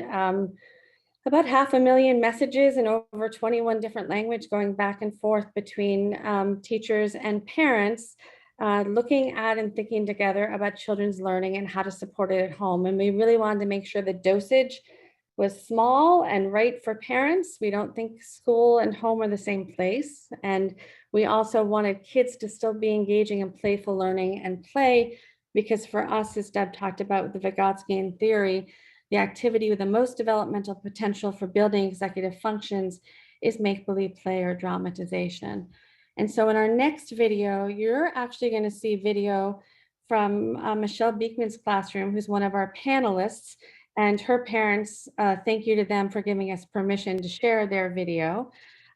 about 500,000 messages in over 21 different languages going back and forth between teachers and parents, looking at and thinking together about children's learning and how to support it at home. And we really wanted to make sure the dosage was small and right for parents. We don't think school and home are the same place. And we also wanted kids to still be engaging in playful learning and play, because for us, as Deb talked about with the Vygotskian theory, the activity with the most developmental potential for building executive functions is make-believe play or dramatization. And so in our next video, you're actually going to see video from Michelle Beekman's classroom, who's one of our panelists, and her parents. Thank you to them for giving us permission to share their video.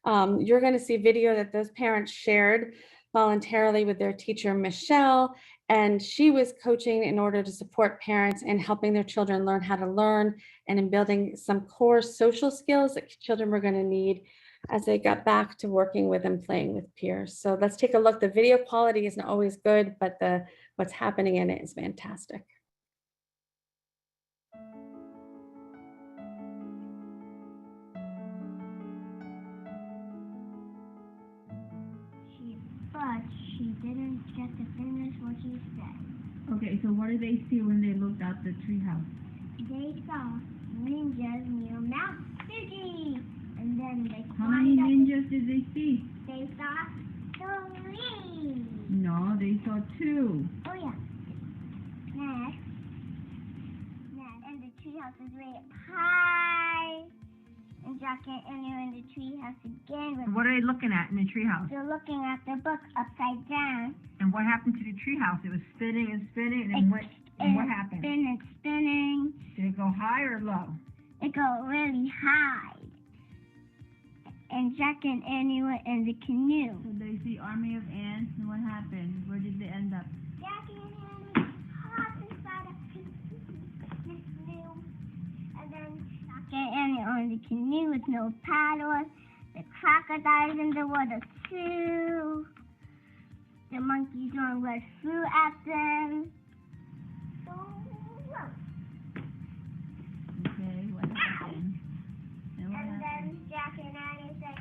You're going to see video that those parents shared voluntarily with their teacher, Michelle, And she was coaching in order to support parents in helping their children learn how to learn and in building some core social skills that children were going to need as they got back to working with and playing with peers. So let's take a look. The video quality isn't always good, but what's happening in it is fantastic. But she didn't get to finish what she said. Okay, so what did they see when they looked out the treehouse? They saw ninjas near Mount Fuji. And then they How many climbed up. ninjas did they see? They saw 3. No, they saw 2. Oh yeah. Next. And the treehouse is way up high. And Jack and Annie are in the treehouse again. What are they looking at in the treehouse? They're looking at the book upside down. And what happened to the treehouse? It was spinning and spinning, and what happened? Spinning, spinning. Did it go high or low? It got really high. And Jack and Annie were in the canoe. So they see army of ants, and what happened? Where did they end up? Jack and Annie hopped inside a canoe. And then Jack and Annie are in the canoe with no paddles. The crocodiles in the water too. The monkeys on red flew at them. Okay, what happened? And what And happened? then Jack and Annie said,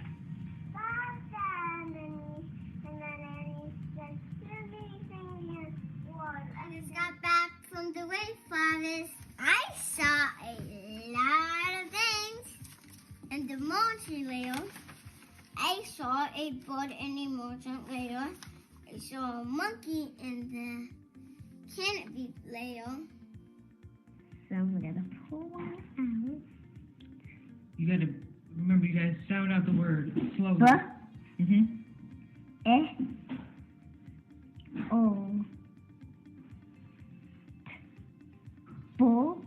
Papa, and then Annie said, everything is water. I just got back from the rainforest. I saw a lot of things. And the mountain rail. I saw a bird in the mountain rail. I saw a monkey in the canopy rail. So we're gonna pull one out. You gotta remember, you gotta sound out the word slowly. Bolt.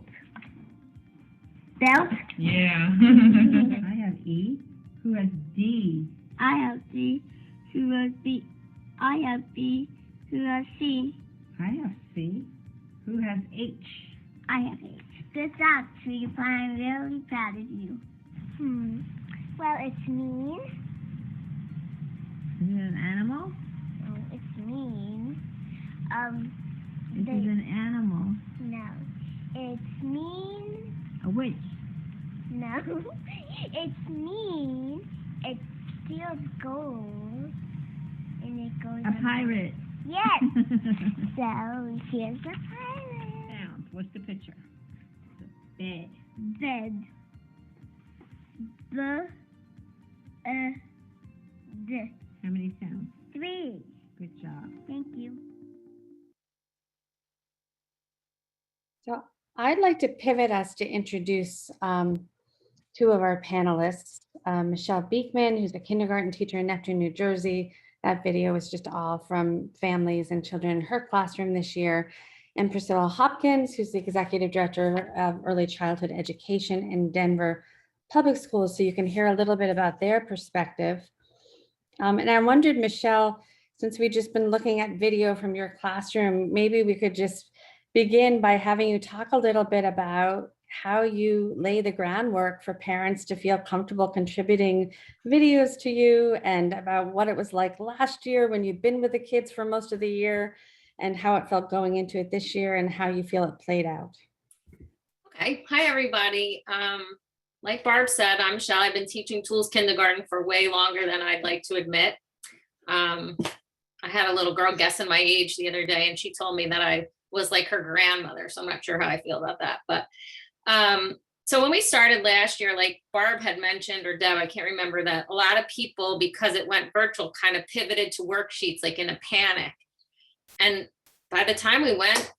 Belt. Yeah. I have E. Who has D? I have D. Who has B? I have B. Who has C? I have C. Who has H? I have H. Good job, Tweety. I'm really proud of you. Well, it's mean. Is it an animal? No, it's mean. This is an animal. No. It's mean. A witch. No. It's mean. It steals gold. And it goes A pirate. Yes. So here's the pirate. Sounds. What's the picture? Bed. Bed. D. How many sounds? 3. Good job. Thank you. So I'd like to pivot us to introduce 2 of our panelists, Michelle Beekman, who's a kindergarten teacher in Neptune, New Jersey. That video is just all from families and children in her classroom this year. And Priscilla Hopkins, who's the executive director of early childhood education in Denver Public Schools. So you can hear a little bit about their perspective. And I wondered, Michelle, since we've just been looking at video from your classroom, maybe we could just begin by having you talk a little bit about how you lay the groundwork for parents to feel comfortable contributing videos to you, and about what it was like last year when you'd been with the kids for most of the year, and how it felt going into it this year, and how you feel it played out. Okay, hi everybody. Like Barb said, I'm Michelle. I've been teaching tools kindergarten for way longer than I'd like to admit. I had a little girl guessing my age the other day, and she told me that I was like her grandmother. So I'm not sure how I feel about that. But so when we started last year, like Barb had mentioned, or Deb, I can't remember, that a lot of people, because it went virtual, kind of pivoted to worksheets like in a panic. And by the time we went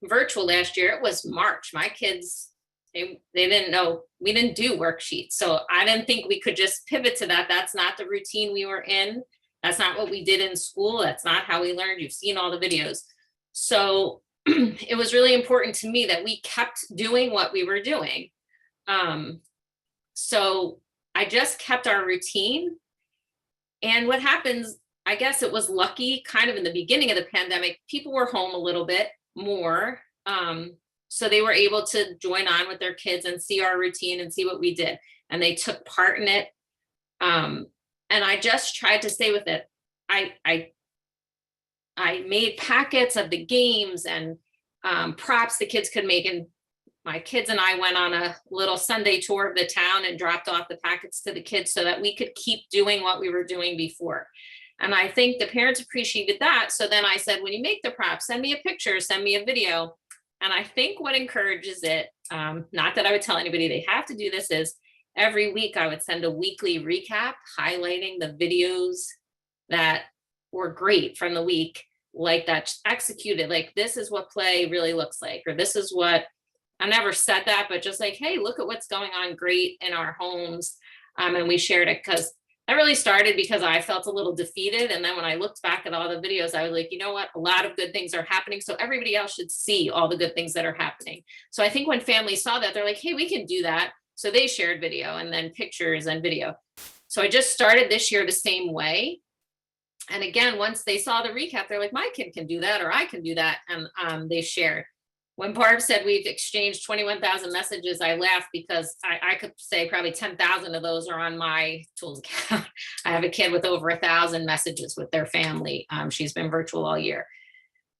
virtual last year, it was March. My kids, they didn't know, we didn't do worksheets. So I didn't think we could just pivot to that. That's not the routine we were in. That's not what we did in school. That's not how we learned. You've seen all the videos. So it was really important to me that we kept doing what we were doing. So I just kept our routine. And what happens I guess it was lucky kind of in the beginning of the pandemic, people were home a little bit more. So they were able to join on with their kids and see our routine and see what we did. And they took part in it. And I just tried to stay with it. I made packets of the games and props the kids could make. And my kids and I went on a little Sunday tour of the town and dropped off the packets to the kids so that we could keep doing what we were doing before. And I think the parents appreciated that. So then I said, when you make the props, send me a picture, send me a video. And I think what encourages it, not that I would tell anybody they have to do this, is every week I would send a weekly recap highlighting the videos that were great from the week, like that executed, like this is what play really looks like, or this is what, I never said that, but just like, hey, look at what's going on great in our homes. And we shared it because that really started because I felt a little defeated. And then when I looked back at all the videos, I was like, you know what? A lot of good things are happening. So everybody else should see all the good things that are happening. So I think when families saw that, they're like, hey, we can do that. So they shared video and then pictures and video. So I just started this year the same way. And again, once they saw the recap, they're like, my kid can do that, or I can do that. And they shared. When Barb said we've exchanged 21,000 messages, I laughed because I could say probably 10,000 of those are on my tools account. I have a kid with over 1,000 messages with their family. She's been virtual all year.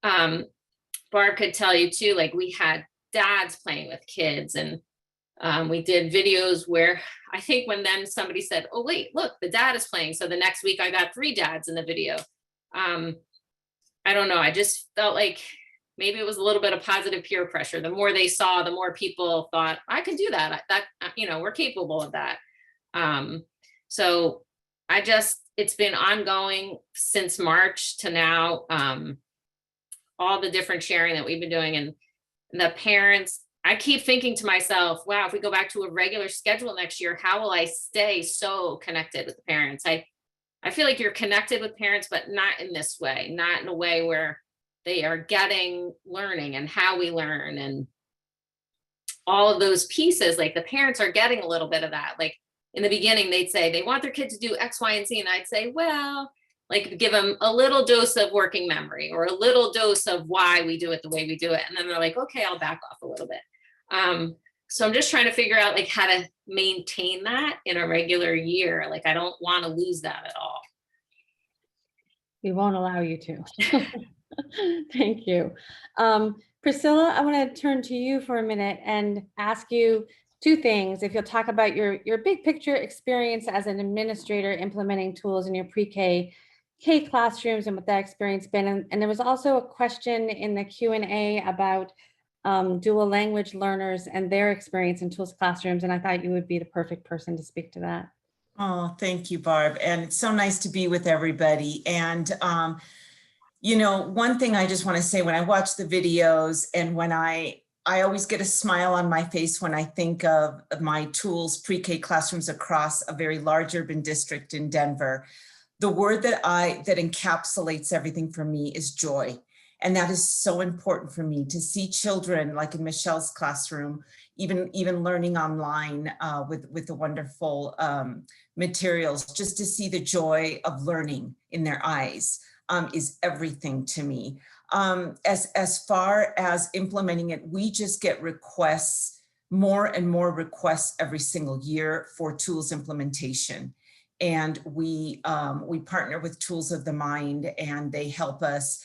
Barb could tell you too, like we had dads playing with kids, and we did videos where I think when then somebody said, oh, wait, look, the dad is playing. So the next week I got 3 dads in the video. I don't know. I just felt like maybe it was a little bit of positive peer pressure. The more they saw, the more people thought, I could do that. We're capable of that. So it's been ongoing since March to now, all the different sharing that we've been doing. And the parents, I keep thinking to myself, wow, if we go back to a regular schedule next year, how will I stay so connected with the parents? I feel like you're connected with parents, but not in this way, not in a way where they are getting learning and how we learn and all of those pieces. Like the parents are getting a little bit of that. Like in the beginning, they'd say they want their kid to do X, Y, and Z. And I'd say, well, like give them a little dose of working memory or a little dose of why we do it the way we do it. And then they're like, okay, I'll back off a little bit. So I'm just trying to figure out like how to maintain that in a regular year. Like, I don't want to lose that at all. We won't allow you to. Thank you. Priscilla, I want to turn to you for a minute and ask you 2 things. If you'll talk about your big picture experience as an administrator implementing tools in your pre-K classrooms and what that experience been. And there was also a question in the Q&A about dual language learners and their experience in tools classrooms. And I thought you would be the perfect person to speak to that. Oh, thank you, Barb. And it's so nice to be with everybody. And one thing I just want to say, when I watch the videos and when I always get a smile on my face when I think of my tools pre-K classrooms across a very large urban district in Denver. The word that encapsulates everything for me is joy. And that is so important for me to see children like in Michelle's classroom, even learning online with the wonderful materials, just to see the joy of learning in their eyes. Is everything to me. As far as implementing it, we just get requests, more and more requests every single year for tools implementation. And we partner with Tools of the Mind, and they help us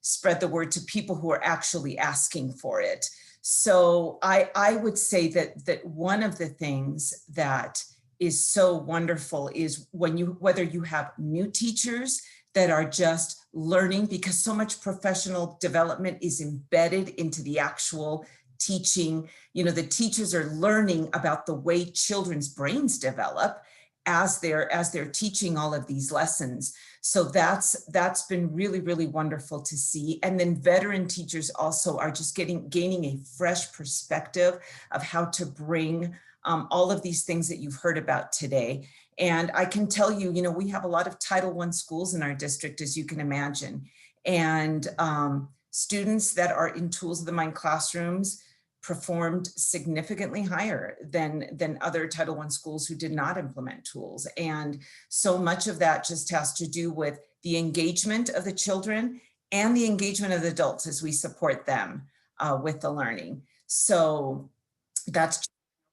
spread the word to people who are actually asking for it. So I would say that one of the things that is so wonderful is whether you have new teachers that are just learning, because so much professional development is embedded into the actual teaching. The teachers are learning about the way children's brains develop as they're teaching all of these lessons. So that's been really, really wonderful to see. And then veteran teachers also are just gaining a fresh perspective of how to bring all of these things that you've heard about today. And I can tell you, we have a lot of Title I schools in our district, as you can imagine. And students that are in Tools of the Mind classrooms, performed significantly higher than other Title I schools who did not implement tools. And so much of that just has to do with the engagement of the children and the engagement of the adults as we support them with the learning. So that's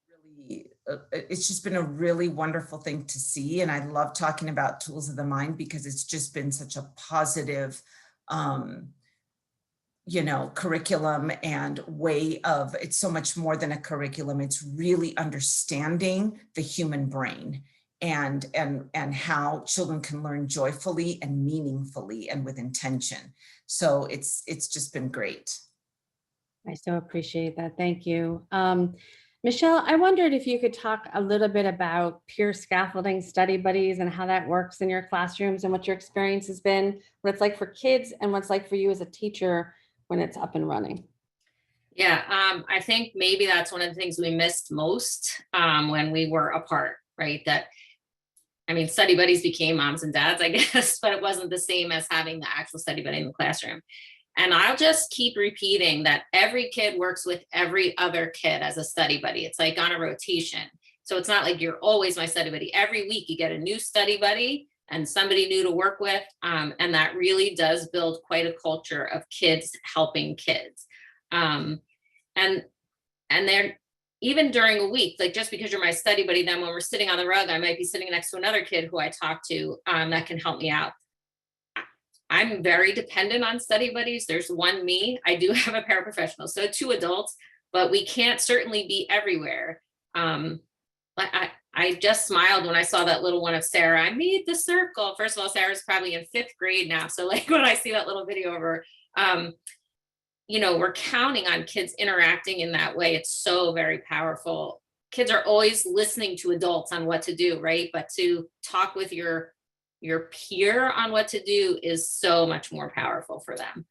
really, it's just been a really wonderful thing to see. And I love talking about tools of the mind because it's just been such a positive, you know, curriculum and way of, it's so much more than a curriculum. It's really understanding the human brain and how children can learn joyfully and meaningfully and with intention. So it's just been great. I so appreciate that. Thank you. Michelle, I wondered if you could talk a little bit about peer scaffolding study buddies and how that works in your classrooms and what your experience has been, what it's like for kids and what's like for you as a teacher when it's up and running. Yeah, I think maybe that's one of the things we missed most when we were apart, right? That, I mean, study buddies became moms and dads, I guess, but it wasn't the same as having the actual study buddy in the classroom. And I'll just keep repeating that every kid works with every other kid as a study buddy. It's like on a rotation. So it's not like you're always my study buddy. Every week you get a new study buddy and somebody new to work with. And that really does build quite a culture of kids helping kids. And they're, even during a week, like just because you're my study buddy, then when we're sitting on the rug, I might be sitting next to another kid who I talk to that can help me out. I'm very dependent on study buddies. There's one me. I do have a paraprofessional, so 2 adults, but we can't certainly be everywhere. I just smiled when I saw that little one of Sarah. I made the circle. First of all, Sarah's probably in 5th grade now. So like when I see that little video of her, you know, we're counting on kids interacting in that way. It's so very powerful. Kids are always listening to adults on what to do, right? But to talk with your peer on what to do is so much more powerful for them.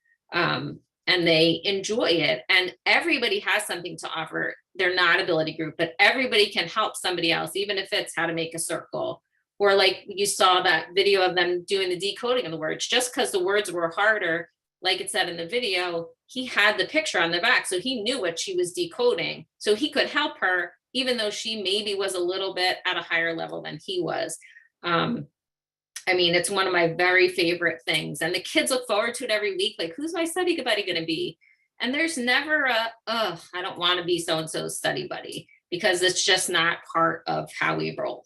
And they enjoy it. And everybody has something to offer. They're not ability group, but everybody can help somebody else, even if it's how to make a circle. Or like you saw that video of them doing the decoding of the words, just because the words were harder, like it said in the video, he had the picture on the back. So he knew what she was decoding. So he could help her, even though she maybe was a little bit at a higher level than he was. I mean, it's one of my very favorite things. And the kids look forward to it every week. Like, who's my study buddy going to be? And there's never a, oh, I don't want to be so-and-so's study buddy, because it's just not part of how we roll.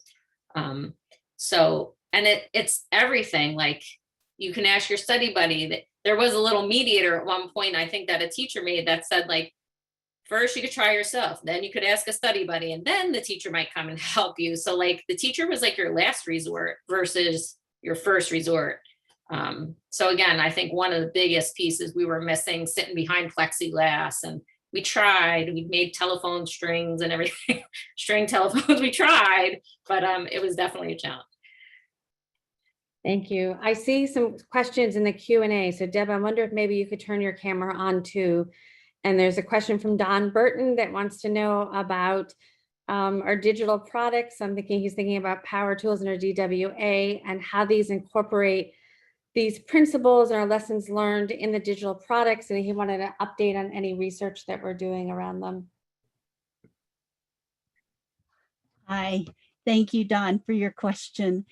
So, and it's everything. Like, you can ask your study buddy. That there was a little mediator at one point, I think, that a teacher made that said, like, first you could try yourself, then you could ask a study buddy, and then the teacher might come and help you. So like the teacher was like your last resort versus your first resort. So again, I think one of the biggest pieces we were missing, sitting behind plexiglass, and we made telephone strings and everything, string telephones, we tried, but it was definitely a challenge. Thank you. I see some questions in the Q&A. So Deb, I wonder if maybe you could turn your camera on too. And there's a question from Don Burton that wants to know about our digital products. I'm thinking he's thinking about power tools and our DWA and how these incorporate these principles and our lessons learned in the digital products. And he wanted an update on any research that we're doing around them. Hi, thank you, Don, for your question.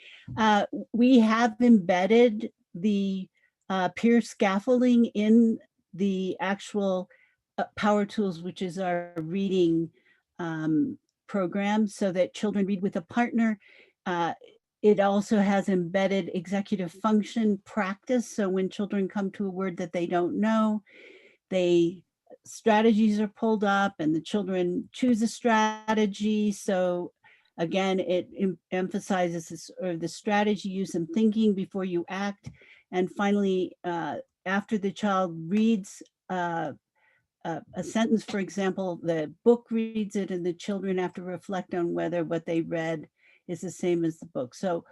We have embedded the peer scaffolding in the actual Power Tools, which is our reading program, so that children read with a partner. It also has embedded executive function practice. So when children come to a word that they don't know, strategies are pulled up and the children choose a strategy. So again, it emphasizes this, or the strategy, use some thinking before you act. And finally, after the child reads a sentence, for example, the book reads it and the children have to reflect on whether what they read is the same as the book. So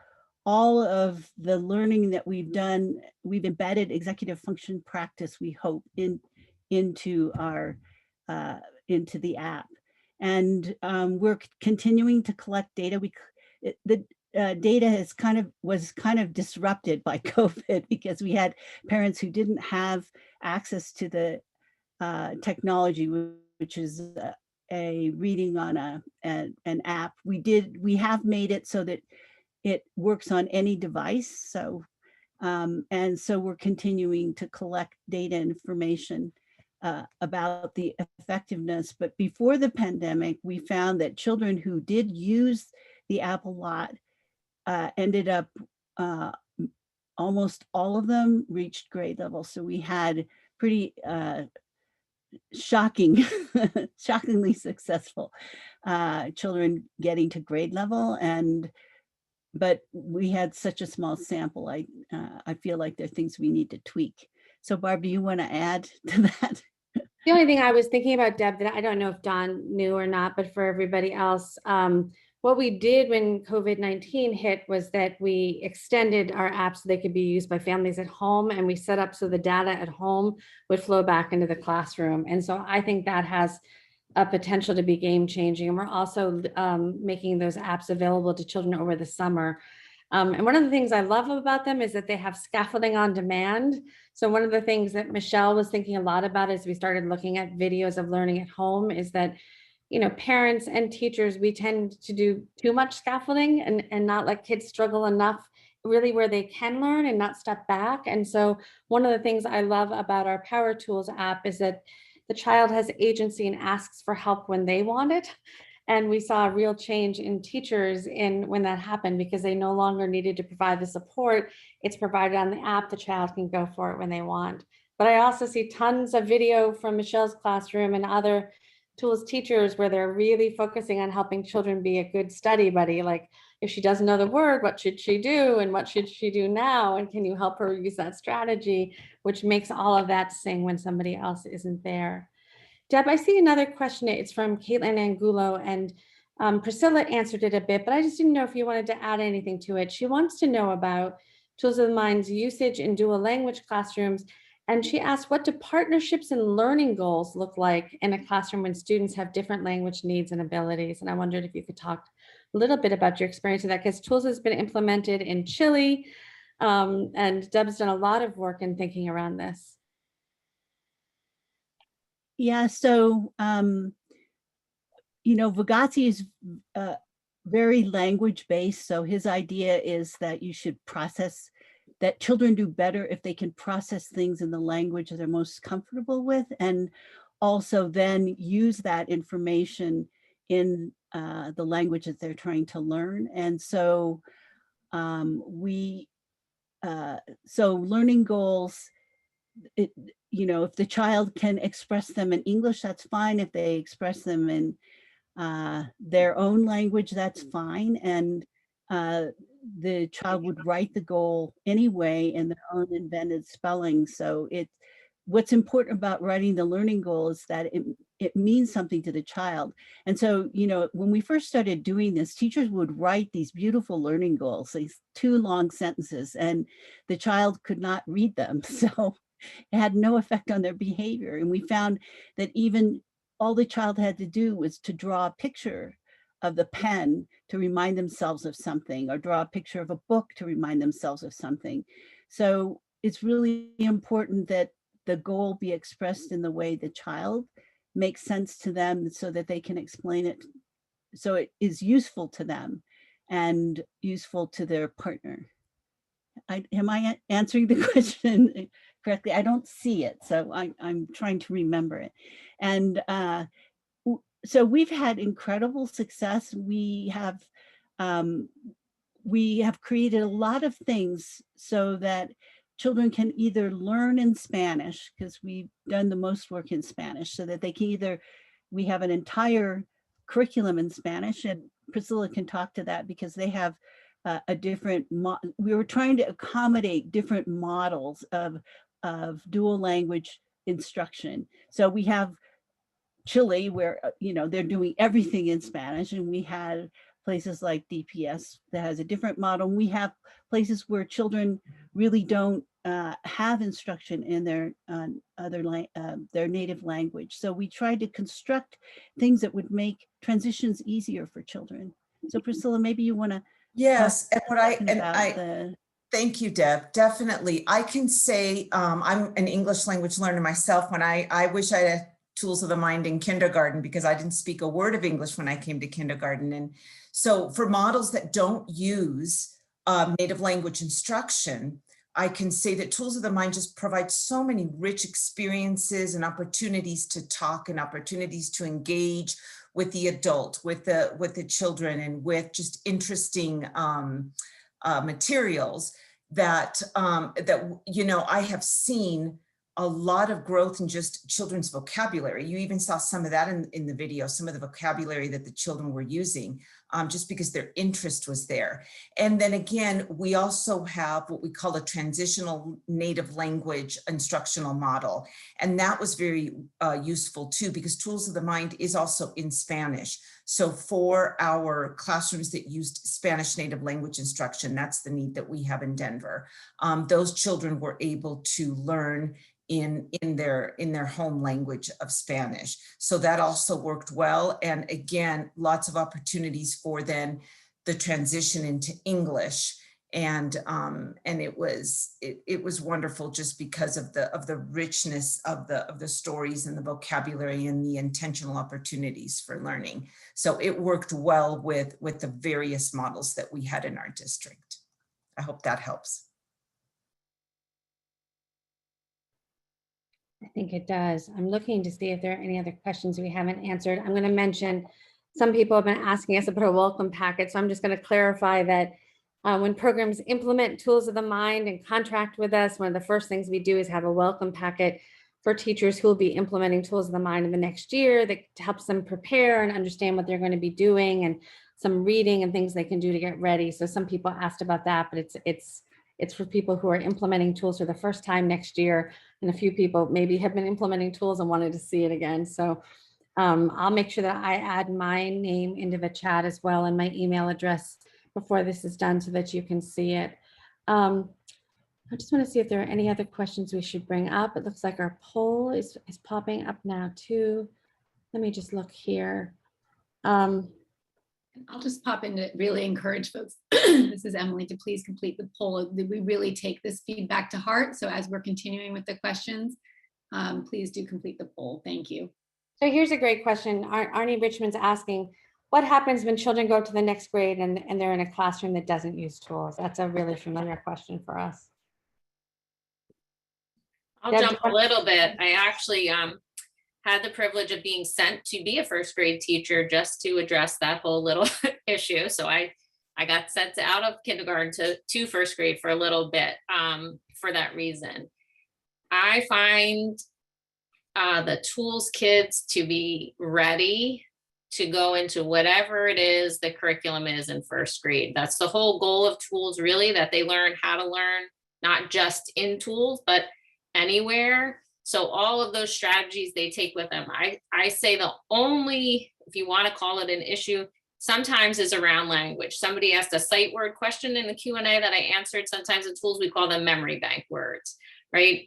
all of the learning that we've done, we've embedded executive function practice, we hope, into the app. And we're continuing to collect data. The data was kind of disrupted by COVID, because we had parents who didn't have access to the technology. We which is a reading on an app. We have made it so that it works on any device. So, and so we're continuing to collect data information about the effectiveness. But before the pandemic, we found that children who did use the app a lot ended up, almost all of them reached grade level. So we had pretty shocking, shockingly successful children getting to grade level. But we had such a small sample. I feel like there are things we need to tweak. So Barb, do you want to add to that? The only thing I was thinking about, Deb, that I don't know if Don knew or not, but for everybody else, what we did when COVID-19 hit was that we extended our apps so they could be used by families at home, and we set up so the data at home would flow back into the classroom. And so I think that has a potential to be game changing. And we're also making those apps available to children over the summer. And one of the things I love about them is that they have scaffolding on demand. So one of the things that Michelle was thinking a lot about as we started looking at videos of learning at home is that, you know, parents and teachers, we tend to do too much scaffolding and not let kids struggle enough really where they can learn and not step back. And so one of the things I love about our Power Tools app is that the child has agency and asks for help when they want it. And we saw a real change in teachers when that happened, because they no longer needed to provide the support. It's provided on the app. The child can go for it when they want. But I also see tons of video from Michelle's classroom and other tools teachers where they're really focusing on helping children be a good study buddy. Like, if she doesn't know the word, what should she do? And what should she do now? And can you help her use that strategy, which makes all of that sing when somebody else isn't there. Deb, I see another question. It's from Caitlin Angulo, and Priscilla answered it a bit, but I just didn't know if you wanted to add anything to it. She wants to know about Tools of the Mind's usage in dual language classrooms. And she asked, what do partnerships and learning goals look like in a classroom when students have different language needs and abilities? And I wondered if you could talk a little bit about your experience with that, because Tools has been implemented in Chile, and Deb's done a lot of work in thinking around this. Yeah, so, you know, Vygotsky is very language-based. So his idea is that you should process, that children do better if they can process things in the language that they're most comfortable with, and also then use that information in the language that they're trying to learn. And so so learning goals, you know, if the child can express them in English, that's fine. If they express them in their own language, that's fine. And the child would write the goal anyway in their own invented spelling. So what's important about writing the learning goal is that it means something to the child. And so, you know, when we first started doing this, teachers would write these beautiful learning goals, these 2 long sentences, and the child could not read them. So it had no effect on their behavior. And we found that even all the child had to do was to draw a picture of the pen to remind themselves of something, or draw a picture of a book to remind themselves of something. So it's really important that the goal be expressed in the way the child makes sense to them, so that they can explain it, so it is useful to them and useful to their partner. Am I answering the question correctly? I don't see it, so I'm trying to remember it. And so we've had incredible success. We have created a lot of things so that children can either learn in Spanish, because we've done the most work in Spanish, so that they can we have an entire curriculum in Spanish, and Priscilla can talk to that, because they have a different, we were trying to accommodate different models of dual language instruction. So we have Chile, where, you know, they're doing everything in Spanish, and we had places like DPS that has a different model. We have places where children really don't have instruction in their native language. So we tried to construct things that would make transitions easier for children. So Priscilla, maybe you want to. Yes, and thank you, Deb. Definitely. I can say I'm an English language learner myself. When I wish I had tools of the mind in kindergarten because I didn't speak a word of English when I came to kindergarten. And so for models that don't use native language instruction, I can say that tools of the mind just provide so many rich experiences and opportunities to talk and opportunities to engage with the adult, with the children, and with just interesting materials that I have seen a lot of growth in just children's vocabulary. You even saw some of that in the video, some of the vocabulary that the children were using, just because their interest was there. And then again, we also have what we call a transitional native language instructional model. And that was very useful too, because Tools of the Mind is also in Spanish. So for our classrooms that used Spanish native language instruction, that's the need that we have in Denver. Those children were able to learn in their home language of Spanish. So that also worked well. And again, lots of opportunities for then the transition into English. And it was wonderful just because of the richness of the stories and the vocabulary and the intentional opportunities for learning. So it worked well with the various models that we had in our district. I hope that helps. I think it does. I'm looking to see if there are any other questions we haven't answered. I'm going to mention some people have been asking us about a welcome packet. So I'm just going to clarify that when programs implement Tools of the Mind and contract with us, one of the first things we do is have a welcome packet for teachers who will be implementing Tools of the Mind in the next year that helps them prepare and understand what they're going to be doing, and some reading and things they can do to get ready. So some people asked about that, but it's for people who are implementing tools for the first time next year. And a few people maybe have been implementing tools and wanted to see it again. So I'll make sure that I add my name into the chat as well and my email address before this is done so that you can see it. I just want to see if there are any other questions we should bring up. It looks like our poll is popping up now too. Let me just look here. I'll just pop in to really encourage folks. This is Emily, to please complete the poll. We really take this feedback to heart. So as we're continuing with the questions, please do complete the poll. Thank you. So here's a great question. Arnie Richmond's asking, what happens when children go to the next grade and they're in a classroom that doesn't use tools? That's a really familiar question for us. I'll jump a little bit. I actually had the privilege of being sent to be a first grade teacher just to address that whole little issue. So I got sent out of kindergarten to first grade for a little bit for that reason. I find the tools kids to be ready to go into whatever it is the curriculum is in first grade. That's the whole goal of tools, really, that they learn how to learn, not just in tools, but anywhere. So all of those strategies they take with them. I say the only, if you want to call it an issue, sometimes is around language. Somebody asked a sight word question in the Q&A that I answered. Sometimes in tools, we call them memory bank words, right?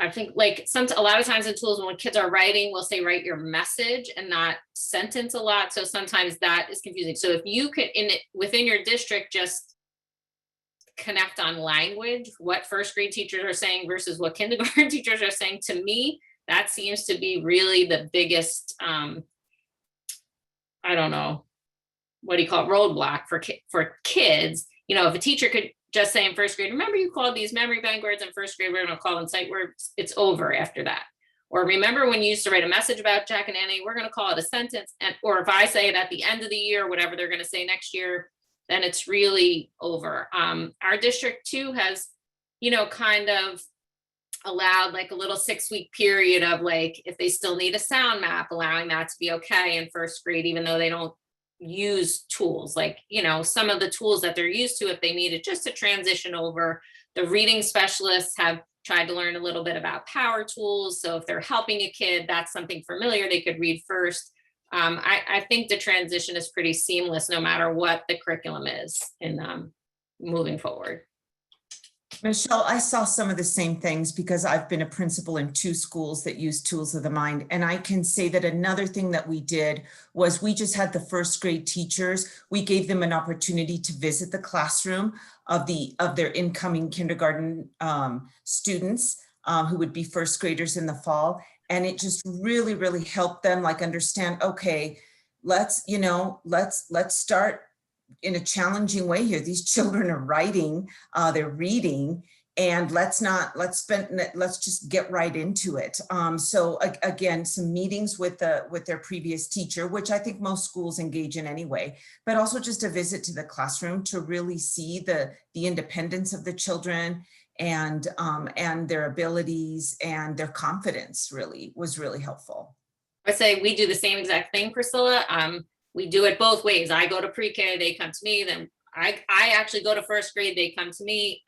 I think like a lot of times in tools, when kids are writing, we'll say, write your message and not sentence a lot. So sometimes that is confusing. So if you could, within your district, just connect on language, what first grade teachers are saying versus what kindergarten teachers are saying, to me, that seems to be really the biggest, I don't know, what do you call it, roadblock for kids. You know, if a teacher could just say in first grade, remember you called these memory bank words in first grade, we're going to call them sight words, it's over after that. Or remember when you used to write a message about Jack and Annie, we're going to call it a sentence. Or if I say it at the end of the year, whatever they're going to say next year, then it's really over. Our district too has, kind of allowed like a little 6-week period of like, if they still need a sound map, allowing that to be okay in first grade, even though they don't use tools, like, some of the tools that they're used to, if they need it just to transition over. The reading specialists have tried to learn a little bit about power tools. So if they're helping a kid, that's something familiar, they could read first. I think the transition is pretty seamless no matter what the curriculum is in moving forward. Michelle, I saw some of the same things because I've been a principal in 2 schools that use Tools of the Mind. And I can say that another thing that we did was we just had the first grade teachers. We gave them an opportunity to visit the classroom of their incoming kindergarten students who would be first graders in the fall. And it just really, really helped them like understand, okay, let's start in a challenging way here. These children are writing, they're reading, and let's just get right into it. So again, some meetings with their previous teacher, which I think most schools engage in anyway, but also just a visit to the classroom to really see the independence of the children and their abilities and their confidence was really helpful. I say we do the same exact thing, Priscilla. We do it both ways. I go to pre-K, they come to me, then I actually go to first grade, they come to me.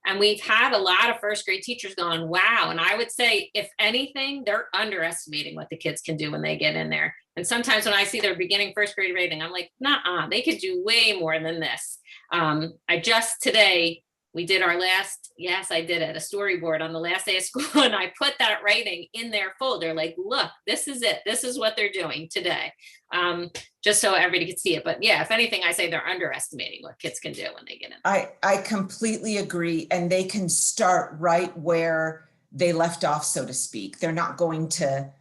And we've had a lot of first grade teachers going, wow. And I would say, if anything, they're underestimating what the kids can do when they get in there. And sometimes when I see their beginning first grade rating, I'm like, nah, they could do way more than this. Today, we did our last, yes, I did it, a storyboard on the last day of school. And I put that writing in their folder, like, look, this is it. This is what they're doing today. Just so everybody could see it. But yeah, if anything, I say they're underestimating what kids can do when they get in. I completely agree. And they can start right where they left off, so to speak. They're not going to,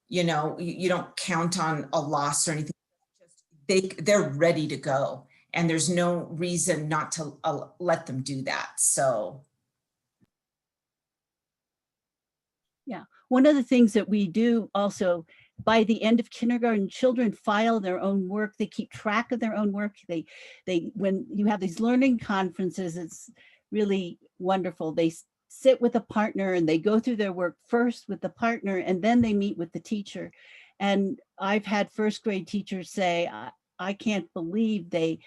you don't count on a loss or anything. They're ready to go. And there's no reason not to let them do that. So. Yeah, one of the things that we do also, by the end of kindergarten, children file their own work. They keep track of their own work. They when you have these learning conferences, it's really wonderful. They sit with a partner and they go through their work first with the partner, and then they meet with the teacher. And I've had first grade teachers say, I can't believe they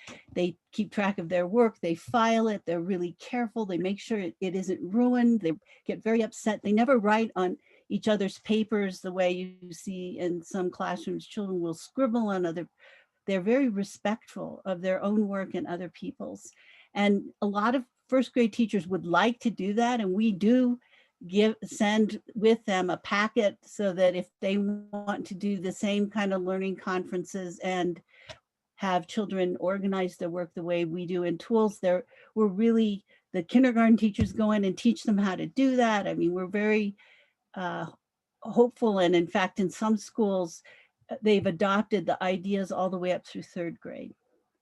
keep track of their work. They file it. They're really careful. They make sure it isn't ruined. They get very upset. They never write on each other's papers the way you see in some classrooms. Children will scribble on other. They're very respectful of their own work and other people's. And a lot of first grade teachers would like to do that. And we do send with them a packet so that if they want to do the same kind of learning conferences and have children organize their work the way we do in tools, we're really, the kindergarten teachers go in and teach them how to do that. I mean, we're very hopeful. And in fact, in some schools, they've adopted the ideas all the way up through third grade.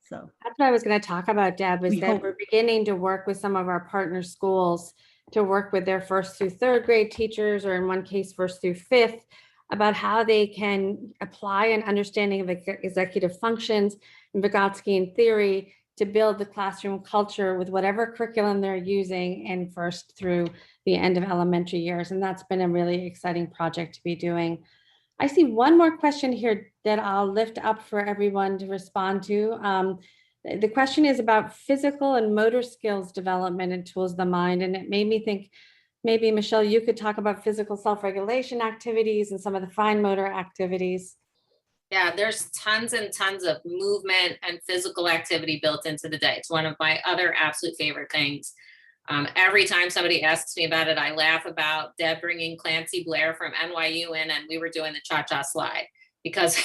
So that's what I was going to talk about, Deb, is that we're beginning to work with some of our partner schools to work with their first through third grade teachers, or in one case, first through fifth, about how they can apply an understanding of executive functions and Vygotskian theory to build the classroom culture with whatever curriculum they're using in first through the end of elementary years. And that's been a really exciting project to be doing. I see one more question here that I'll lift up for everyone to respond to. The question is about physical and motor skills development and tools of the mind. And it made me think, maybe Michelle, you could talk about physical self-regulation activities and some of the fine motor activities. Yeah, there's tons and tons of movement and physical activity built into the day. It's one of my other absolute favorite things. Every time somebody asks me about it, I laugh about Deb bringing Clancy Blair from NYU in, and we were doing the cha-cha slide because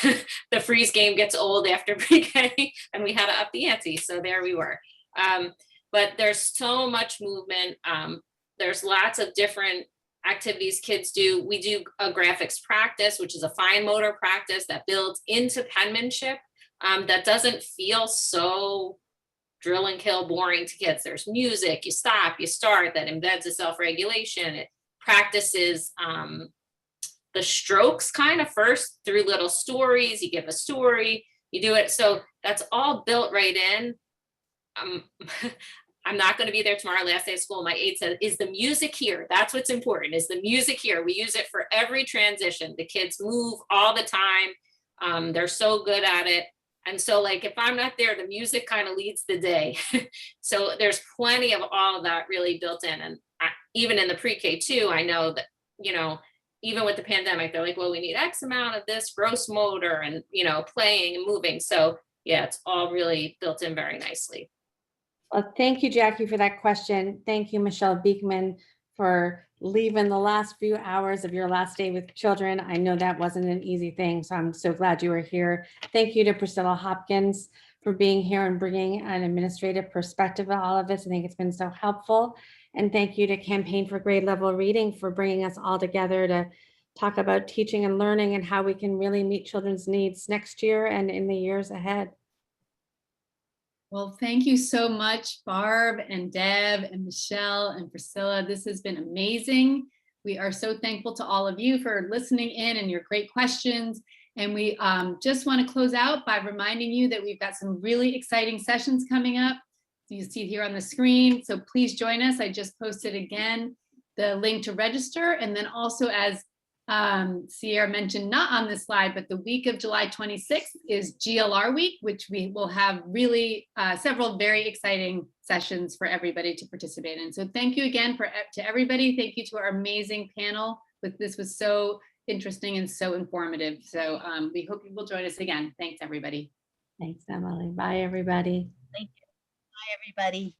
the freeze game gets old after pre-K and we had to up the ante. So there we were. But there's so much movement. There's lots of different activities kids do. We do a graphics practice, which is a fine motor practice that builds into penmanship, that doesn't feel so drill and kill boring to kids. There's music, you stop, you start, that embeds a self-regulation. It practices the strokes kind of first through little stories. You give a story, you do it. So that's all built right in. I'm not going to be there tomorrow, last day of school. My aide said, is the music here? That's what's important. Is the music here? We use it for every transition. The kids move all the time. They're so good at it. And so like, if I'm not there, the music kind of leads the day. So there's plenty of all of that really built in. And even in the pre-K too, I know that, even with the pandemic, they're like, well, we need X amount of this gross motor and, playing and moving. So yeah, it's all really built in very nicely. Well, thank you, Jackie, for that question. Thank you, Michelle Beekman, for leaving the last few hours of your last day with children. I know that wasn't an easy thing, so I'm so glad you were here. Thank you to Priscilla Hopkins for being here and bringing an administrative perspective on all of this. I think it's been so helpful. And thank you to Campaign for Grade Level Reading for bringing us all together to talk about teaching and learning and how we can really meet children's needs next year and in the years ahead. Well, thank you so much, Barb and Deb and Michelle and Priscilla. This has been amazing. We are so thankful to all of you for listening in and your great questions. And we just want to close out by reminding you that we've got some really exciting sessions coming up. You see it here on the screen. So please join us. I just posted again the link to register. And then also, as Sierra mentioned, not on this slide, but the week of July 26th is GLR week, which we will have really several very exciting sessions for everybody to participate in. So thank you again to everybody. Thank you to our amazing panel. This was so interesting and so informative. So we hope you will join us again. Thanks, everybody. Thanks, Emily. Bye, everybody. Thank you. Bye, everybody.